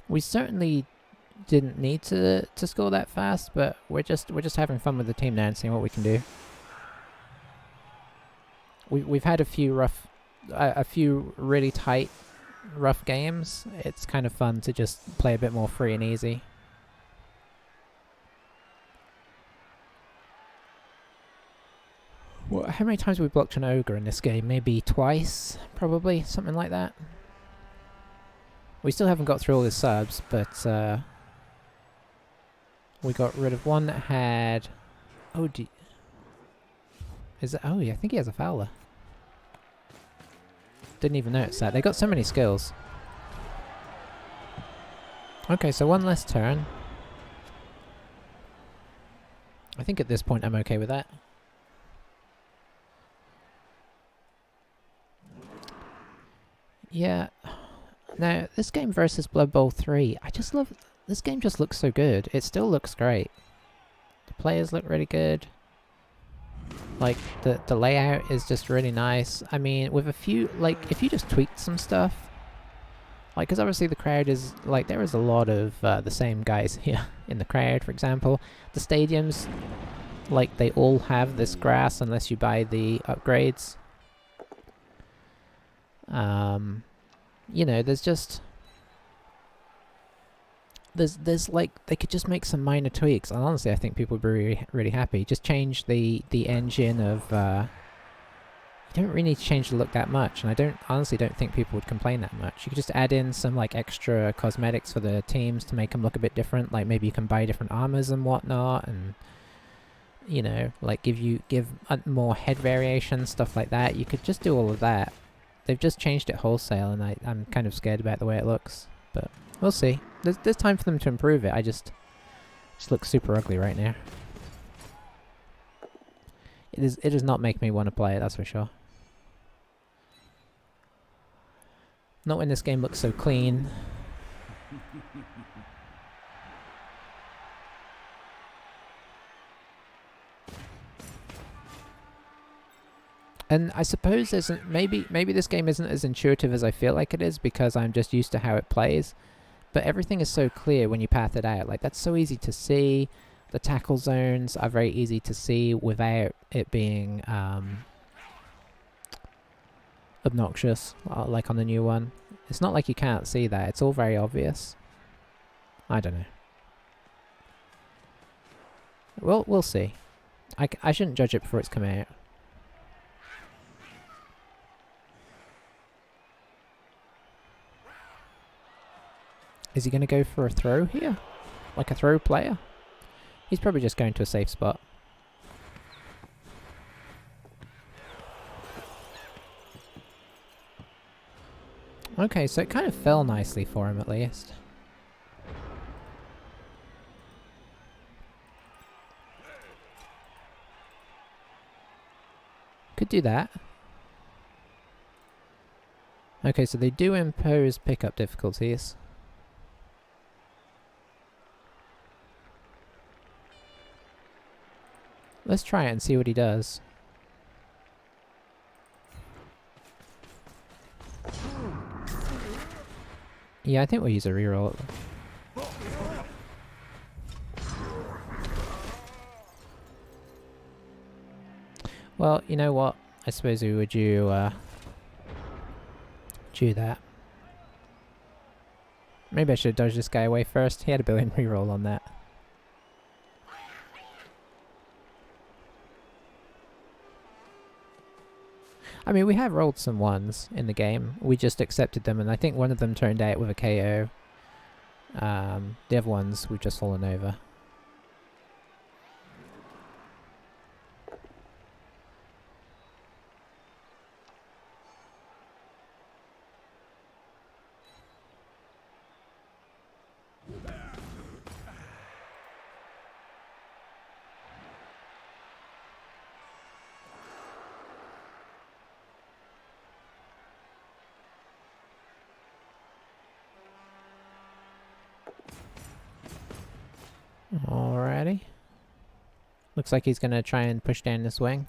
We certainly didn't need to score that fast, but we're just having fun with the team now and seeing what we can do. We've had a few really tight, rough games. It's kind of fun to just play a bit more free and easy. Well, how many times have we blocked an Ogre in this game? Maybe twice, probably, something like that. We still haven't got through all his subs, but we got rid of one that had... Oh, is it? Oh, yeah, I think he has a Fowler. Didn't even notice that. They got so many skills. Okay, so one less turn. I think at this point I'm okay with that. Yeah. Now, this game versus Blood Bowl 3, I just love... This game just looks so good. It still looks great. The players look really good. Like, the layout is just really nice. I mean, with a few... Like, if you just tweaked some stuff... Like, because obviously the crowd is... Like, there is a lot of the same guys here in the crowd, for example. The stadiums, like, they all have this grass unless you buy the upgrades. You know, there's just... There's like, they could just make some minor tweaks, and honestly I think people would be really, really happy. Just change the engine of, you don't really need to change the look that much, and I honestly don't think people would complain that much. You could just add in some like extra cosmetics for the teams to make them look a bit different, like maybe you can buy different armors and whatnot, and you know, like give more head variation, stuff like that. You could just do all of that. They've just changed it wholesale, and I'm kind of scared about the way it looks, but we'll see. There's time for them to improve it. It just looks super ugly right now. It does not make me want to play it, that's for sure. Not when this game looks so clean. And I suppose maybe this game isn't as intuitive as I feel like it is because I'm just used to how it plays. But everything is so clear when you path it out. Like, that's so easy to see. The tackle zones are very easy to see without it being obnoxious, like on the new one. It's not like you can't see that. It's all very obvious. I don't know. Well, we'll see. I shouldn't judge it before it's come out. Is he going to go for a throw here? Like a throw player? He's probably just going to a safe spot. Okay, so it kind of fell nicely for him at least. Could do that. Okay, so they do impose pickup difficulties. Let's try it and see what he does. Yeah, I think we'll use a reroll. Well, you know what? I suppose we would do that. Maybe I should have dodged this guy away first. He had a billion reroll on that. I mean, we have rolled some ones in the game. We just accepted them, and I think one of them turned out with a KO. The other ones we've just fallen over. Alrighty. Looks like he's gonna try and push down this wing.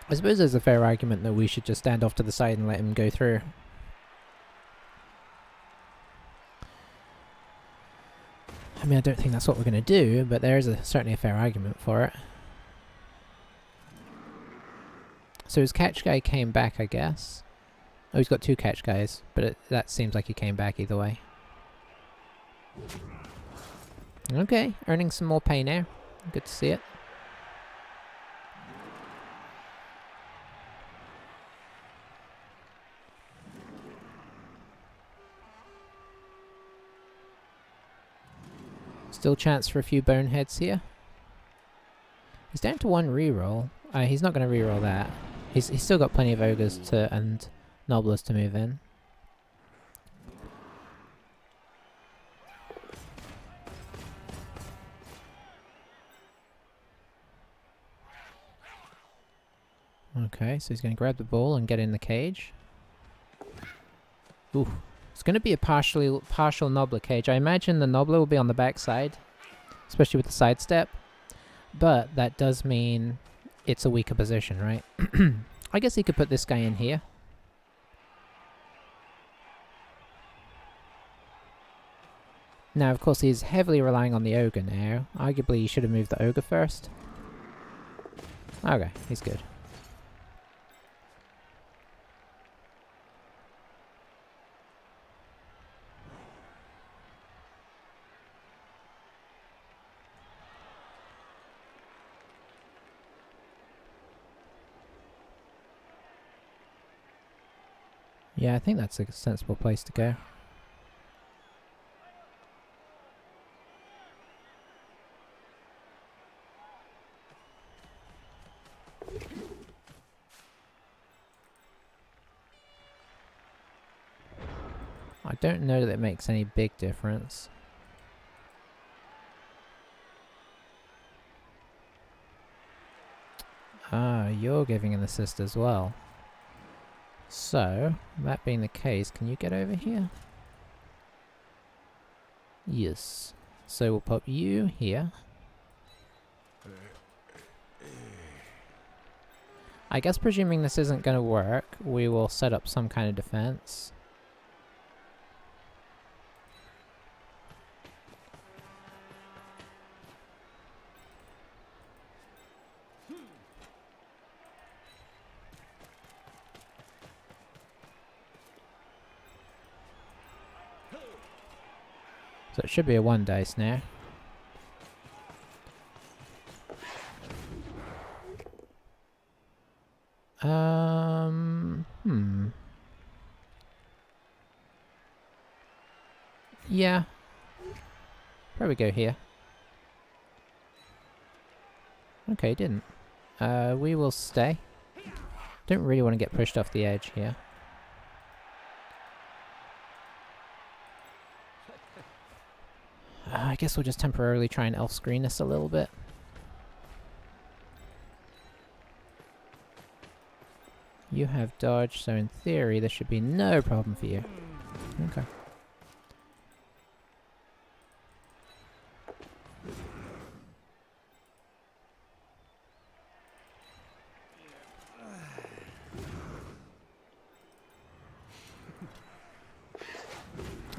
I suppose there's a fair argument that we should just stand off to the side and let him go through. I mean, I don't think that's what we're gonna do, but there is certainly a fair argument for it. So his catch guy came back, I guess. Oh, he's got two catch guys, but that seems like he came back either way. Okay, earning some more pay now. Good to see it. Still chance for a few boneheads here. He's down to one reroll. He's not going to reroll that. He's still got plenty of ogres and nobblers to move in. Okay, so he's going to grab the ball and get in the cage. Ooh. It's going to be a partial Nobbler cage. I imagine the Nobbler will be on the backside, especially with the sidestep. But that does mean it's a weaker position, right? I guess he could put this guy in here. Now, of course, he's heavily relying on the Ogre now. Arguably, he should have moved the Ogre first. Okay, he's good. Yeah, I think that's a sensible place to go. I don't know that it makes any big difference. Ah, you're giving an assist as well. So, that being the case, can you get over here? Yes. So we'll pop you here. I guess presuming this isn't going to work, we will set up some kind of defense. So it should be a 1 dice now. Yeah. Probably go here. Okay, didn't. We will stay. Don't really want to get pushed off the edge here. I guess we'll just temporarily try and elf screen this a little bit. You have dodge, so in theory this should be no problem for you. Okay.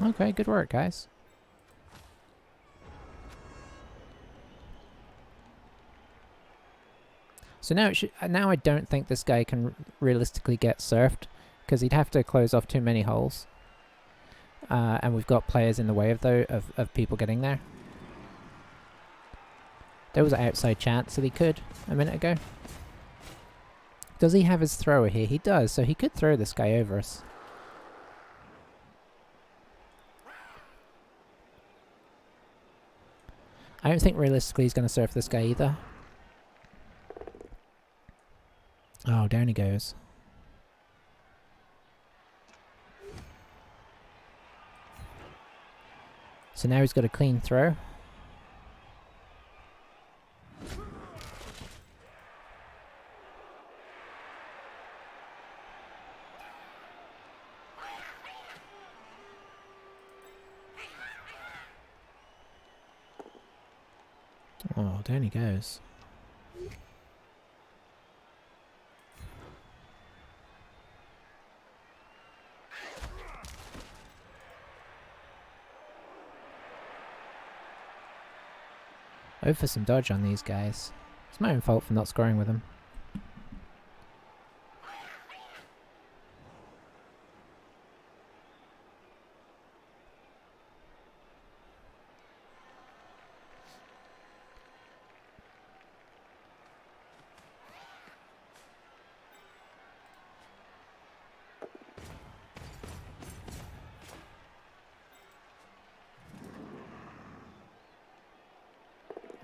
Okay, good work, guys. So now now I don't think this guy can realistically get surfed, because he'd have to close off too many holes. And we've got players in the way of people getting there. There was an outside chance that he could a minute ago. Does he have his thrower here? He does, so he could throw this guy over us. I don't think realistically he's going to surf this guy either. Oh, down he goes. So now he's got a clean throw. Oh, down he goes. Oh, for some dodge on these guys. It's my own fault for not scoring with them.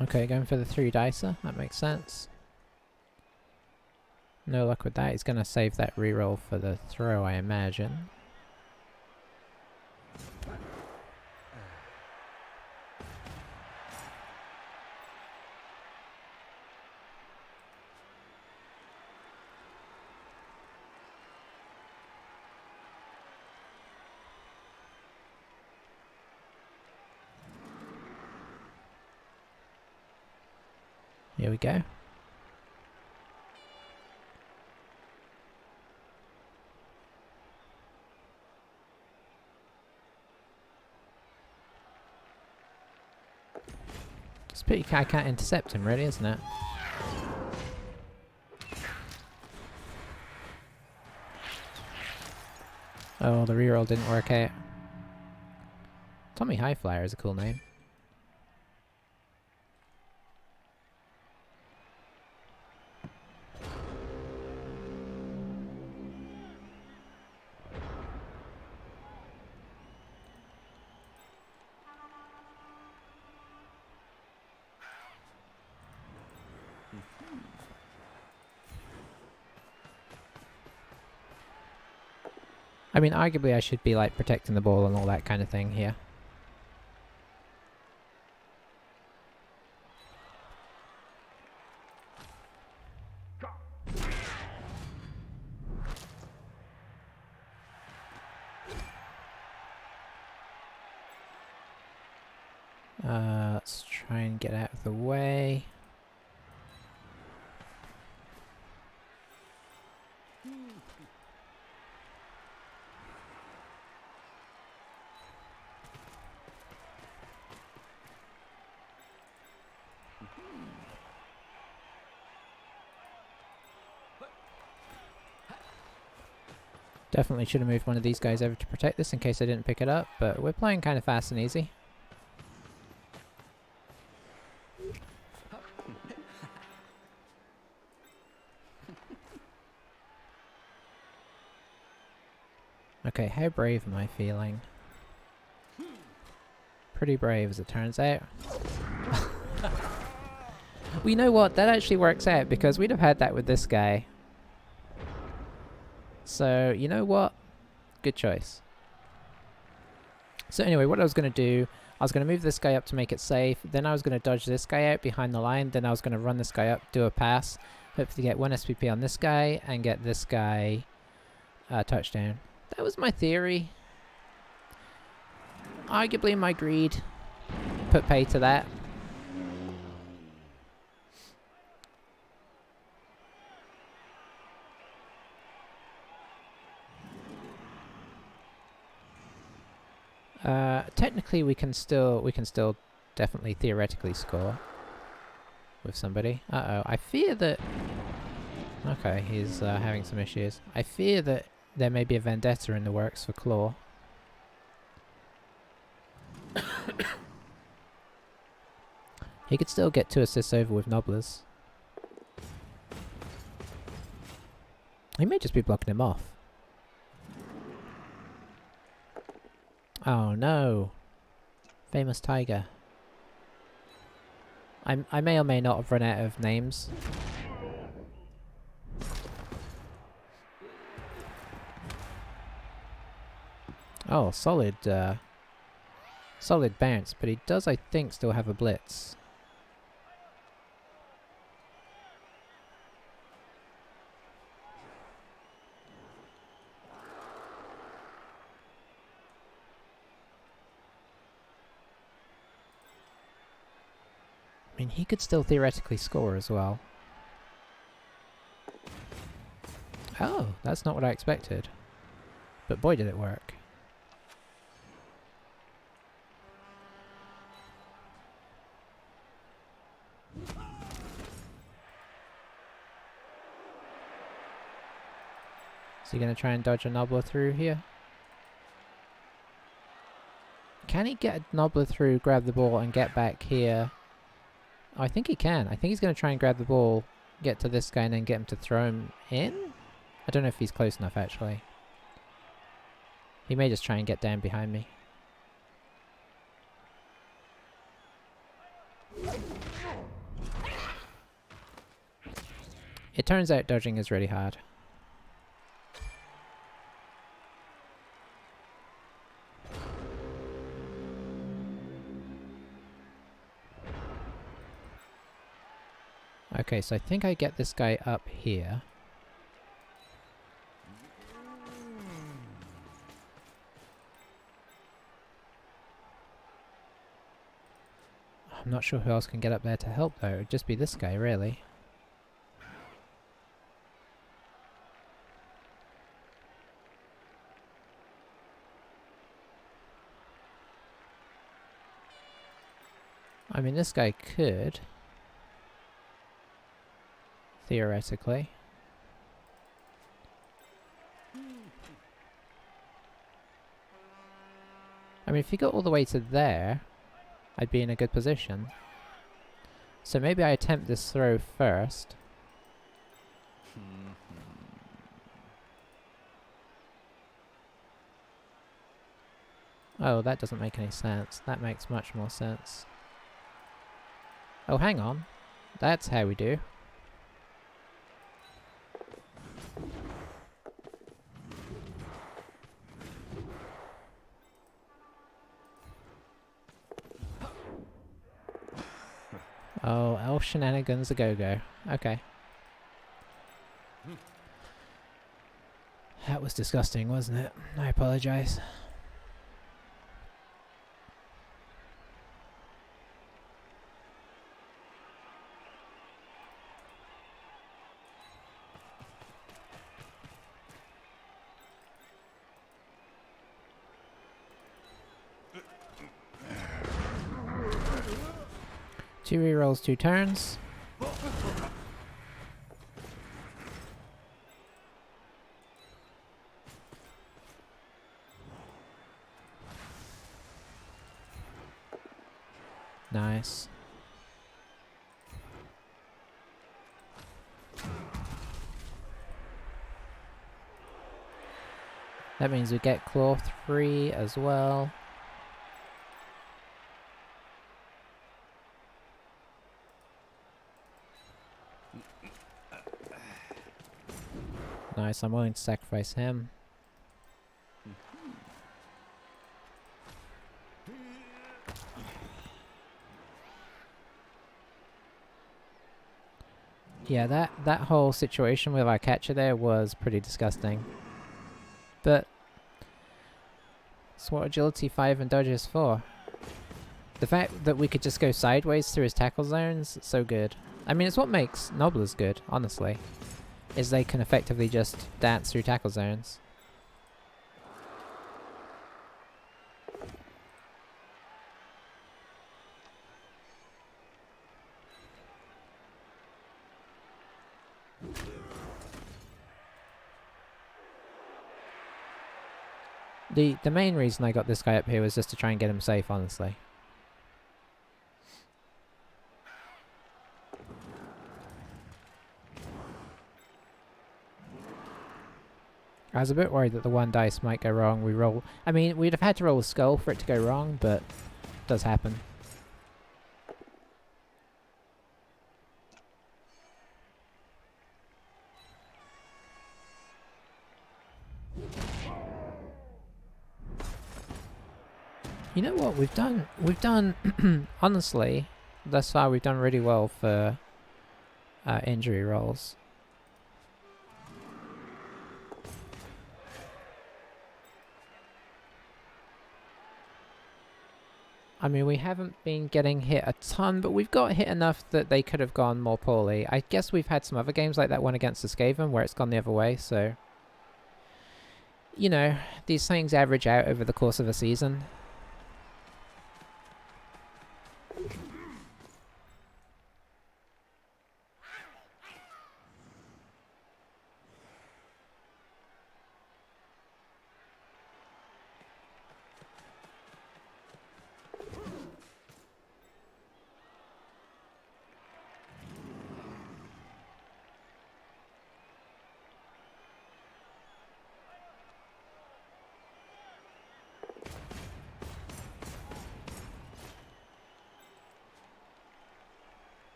Okay, going for the 3-dicer. That makes sense. No luck with that. He's going to save that reroll for the throw, I imagine. Here we go. It's pretty. I can't intercept him, really, isn't it? Oh, the reroll didn't work out. Tommy Highflyer is a cool name. I mean, arguably I should be like protecting the ball and all that kind of thing here. Let's try and get out of the way. Definitely should have moved one of these guys over to protect this in case I didn't pick it up, but we're playing kind of fast and easy. Okay, how brave am I feeling? Pretty brave as it turns out. Well, you know what? That actually works out because we'd have had that with this guy. So, you know what? Good choice. So anyway, what I was going to do, I was going to move this guy up to make it safe. Then I was going to dodge this guy out behind the line. Then I was going to run this guy up, do a pass. Hopefully get 1 SPP on this guy and get this guy a touchdown. That was my theory. Arguably my greed put pay to that. Technically we can still definitely theoretically score with somebody. Uh-oh, I fear that... Okay, he's having some issues. I fear that there may be a vendetta in the works for Claw. He could still get 2 assists over with Nobblers. He may just be blocking him off. Oh no. Famous Tiger. I may or may not have run out of names. Oh, solid bounce, but he does, I think, still have a blitz. I mean, he could still theoretically score as well. Oh, that's not what I expected. But boy, did it work. Is he going to try and dodge a Nobbler through here? Can he get a Nobbler through, grab the ball, and get back here? Oh, I think he can. I think he's going to try and grab the ball, get to this guy, and then get him to throw him in? I don't know if he's close enough, actually. He may just try and get down behind me. It turns out dodging is really hard. Okay, so I think I get this guy up here. I'm not sure who else can get up there to help though. It would just be this guy, really. I mean, this guy could. Theoretically. I mean, if he got all the way to there, I'd be in a good position. So maybe I attempt this throw first. Oh, that doesn't make any sense. That makes much more sense. Oh, hang on. That's how we do. Oh, elf shenanigans a go-go. Okay. That was disgusting, wasn't it? I apologize. Two rerolls, 2 turns. Nice. That means we get claw 3 as well. Nice, I'm willing to sacrifice him. Yeah, that whole situation with our catcher there was pretty disgusting. But that's what agility 5 and dodge is for. The fact that we could just go sideways through his tackle zones, so good. I mean, it's what makes Nobblers good, honestly. Is they can effectively just dance through tackle zones. The main reason I got this guy up here was just to try and get him safe, honestly. I was a bit worried that the 1 dice might go wrong. We roll... I mean, we'd have had to roll a skull for it to go wrong, but it does happen. You know what? We've done... honestly, thus far we've done really well for injury rolls. I mean, we haven't been getting hit a ton, but we've got hit enough that they could have gone more poorly. I guess we've had some other games like that one against the Skaven where it's gone the other way, so... You know, these things average out over the course of a season.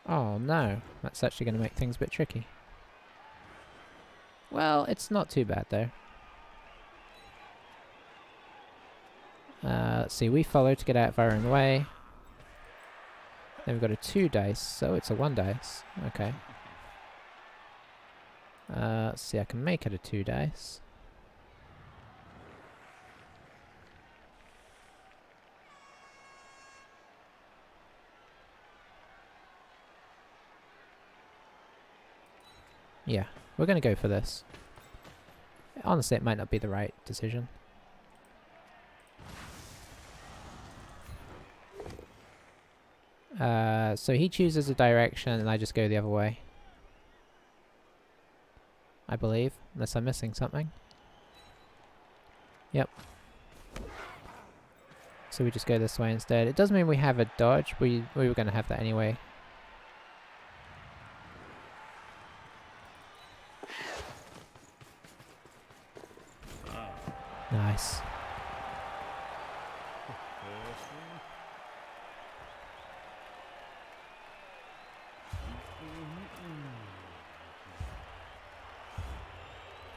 Oh no, that's actually going to make things a bit tricky. Well, it's not too bad though. Let's see, we follow to get out of our own way. Then we've got a 2 dice, so it's a 1 dice. Okay. Let's see, I can make it a 2 dice. Yeah, we're gonna go for this. Honestly, it might not be the right decision. So he chooses a direction and I just go the other way. I believe, unless I'm missing something. Yep. So we just go this way instead. It does mean we have a dodge. We were going to have that anyway. Nice.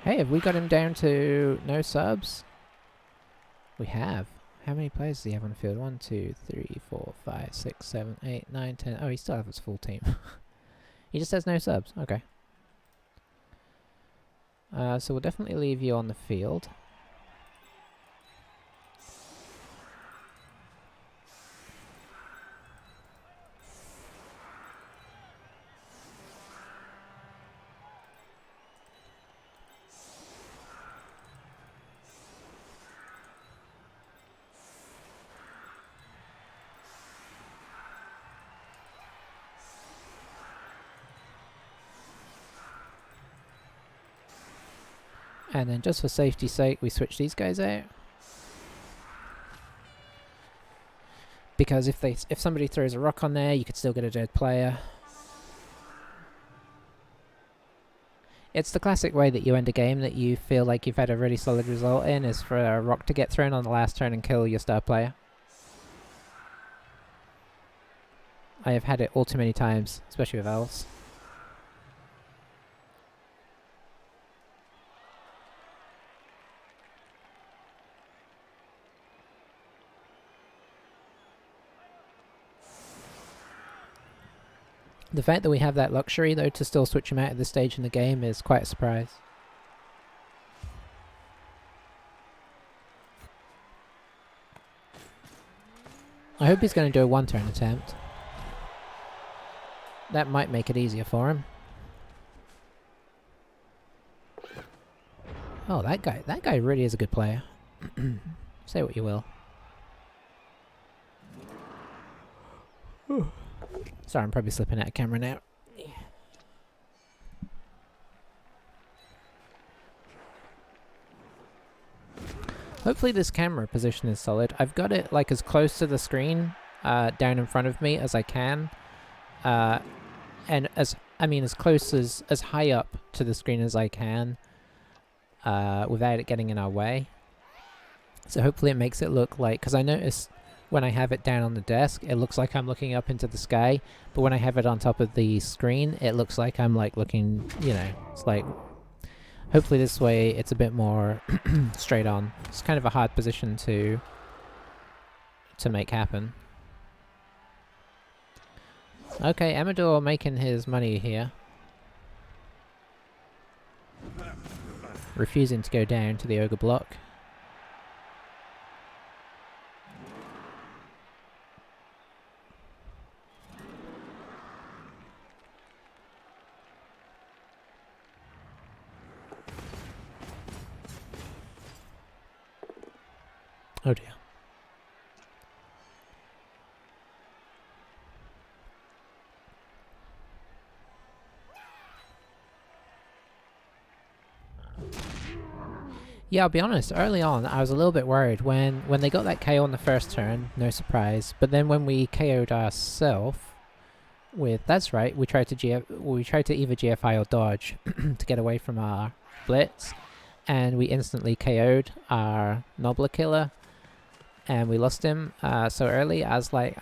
Hey, have we got him down to no subs? We have. How many players does he have on the field? 1, 2, 3, 4, 5, 6, 7, 8, 9, 10. Oh, he still has his full team. He just has no subs. Okay. So we'll definitely leave you on the field. And then just for safety's sake, we switch these guys out. Because if somebody throws a rock on there, you could still get a dead player. It's the classic way that you end a game that you feel like you've had a really solid result in, is for a rock to get thrown on the last turn and kill your star player. I have had it all too many times, especially with elves. The fact that we have that luxury, though, to still switch him out at this stage in the game is quite a surprise. I hope he's going to do a one-turn attempt. That might make it easier for him. Oh, that guy really is a good player. Say what you will. Sorry, I'm probably slipping out of camera now. Hopefully this camera position is solid. I've got it like as close to the screen down in front of me as I can. And as close as high up to the screen as I can without it getting in our way. So hopefully it makes it look like, because I notice when I have it down on the desk, it looks like I'm looking up into the sky, but when I have it on top of the screen, it looks like I'm like looking, you know, it's like, hopefully this way it's a bit more straight on. It's kind of a hard position to make happen. Okay, Amador making his money here. Refusing to go down to the Ogre block. Oh dear. Yeah, I'll be honest, early on I was a little bit worried when they got that KO on the first turn, no surprise, but then when we KO'd ourselves with, that's right, we tried to either GFI or dodge to get away from our blitz, and we instantly KO'd our Nobbler killer, and we lost him so early. I was like,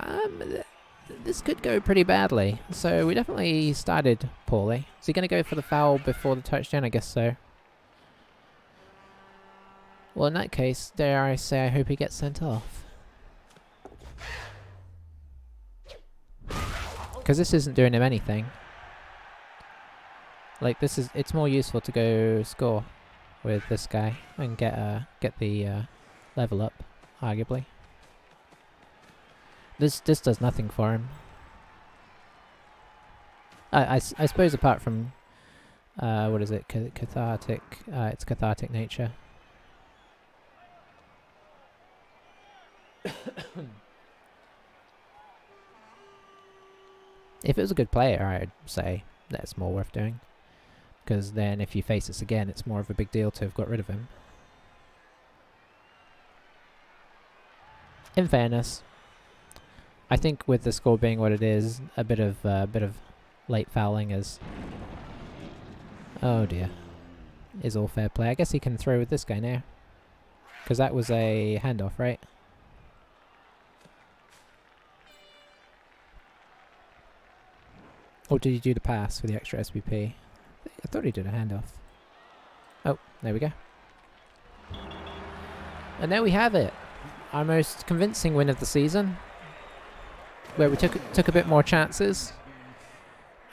this could go pretty badly. So we definitely started poorly. Is he going to go for the foul before the touchdown? I guess so. Well, in that case, dare I say, I hope he gets sent off. Because this isn't doing him anything. Like, it's more useful to go score with this guy and get the level up, arguably. This does nothing for him. I suppose apart from what is it? Cathartic. Its cathartic nature. If it was a good player, I'd say that's more worth doing. Because then if you face us again, it's more of a big deal to have got rid of him. In fairness, I think with the score being what it is, a bit of late fouling is... Oh dear. Is all fair play. I guess he can throw with this guy now. Because that was a handoff, right? Or did he do the pass for the extra SPP? I thought he did a handoff. Oh, there we go. And there we have it. Our most convincing win of the season. Where we took a bit more chances.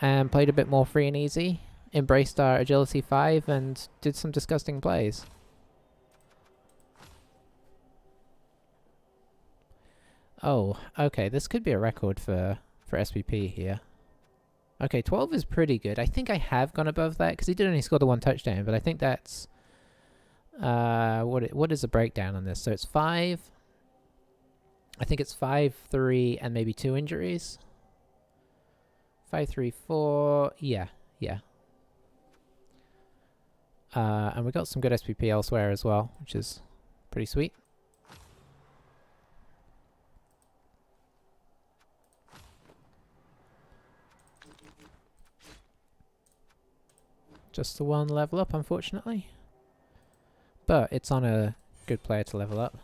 And played a bit more free and easy. Embraced our agility 5 and did some disgusting plays. Oh, okay, this could be a record for SPP here. Okay, 12 is pretty good. I think I have gone above that, because he did only score the 1 touchdown, but I think that's... what is the breakdown on this? So it's 5. I think it's 5, 3, and maybe 2 injuries. 5, 3, 4... Yeah. And we got some good SPP elsewhere as well, which is pretty sweet. Just the 1 level up, unfortunately. But it's on a good player to level up.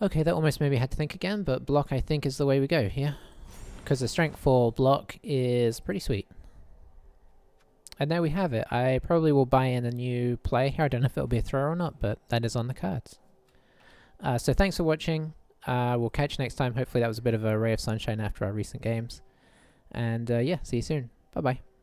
Okay, that almost made me had to think again, but block I think is the way we go here. Because the strength 4 block is pretty sweet. And there we have it. I probably will buy in a new play here. I don't know if it'll be a throw or not, but that is on the cards. So thanks for watching. We'll catch you next time. Hopefully that was a bit of a ray of sunshine after our recent games. And yeah, see you soon. Bye-bye.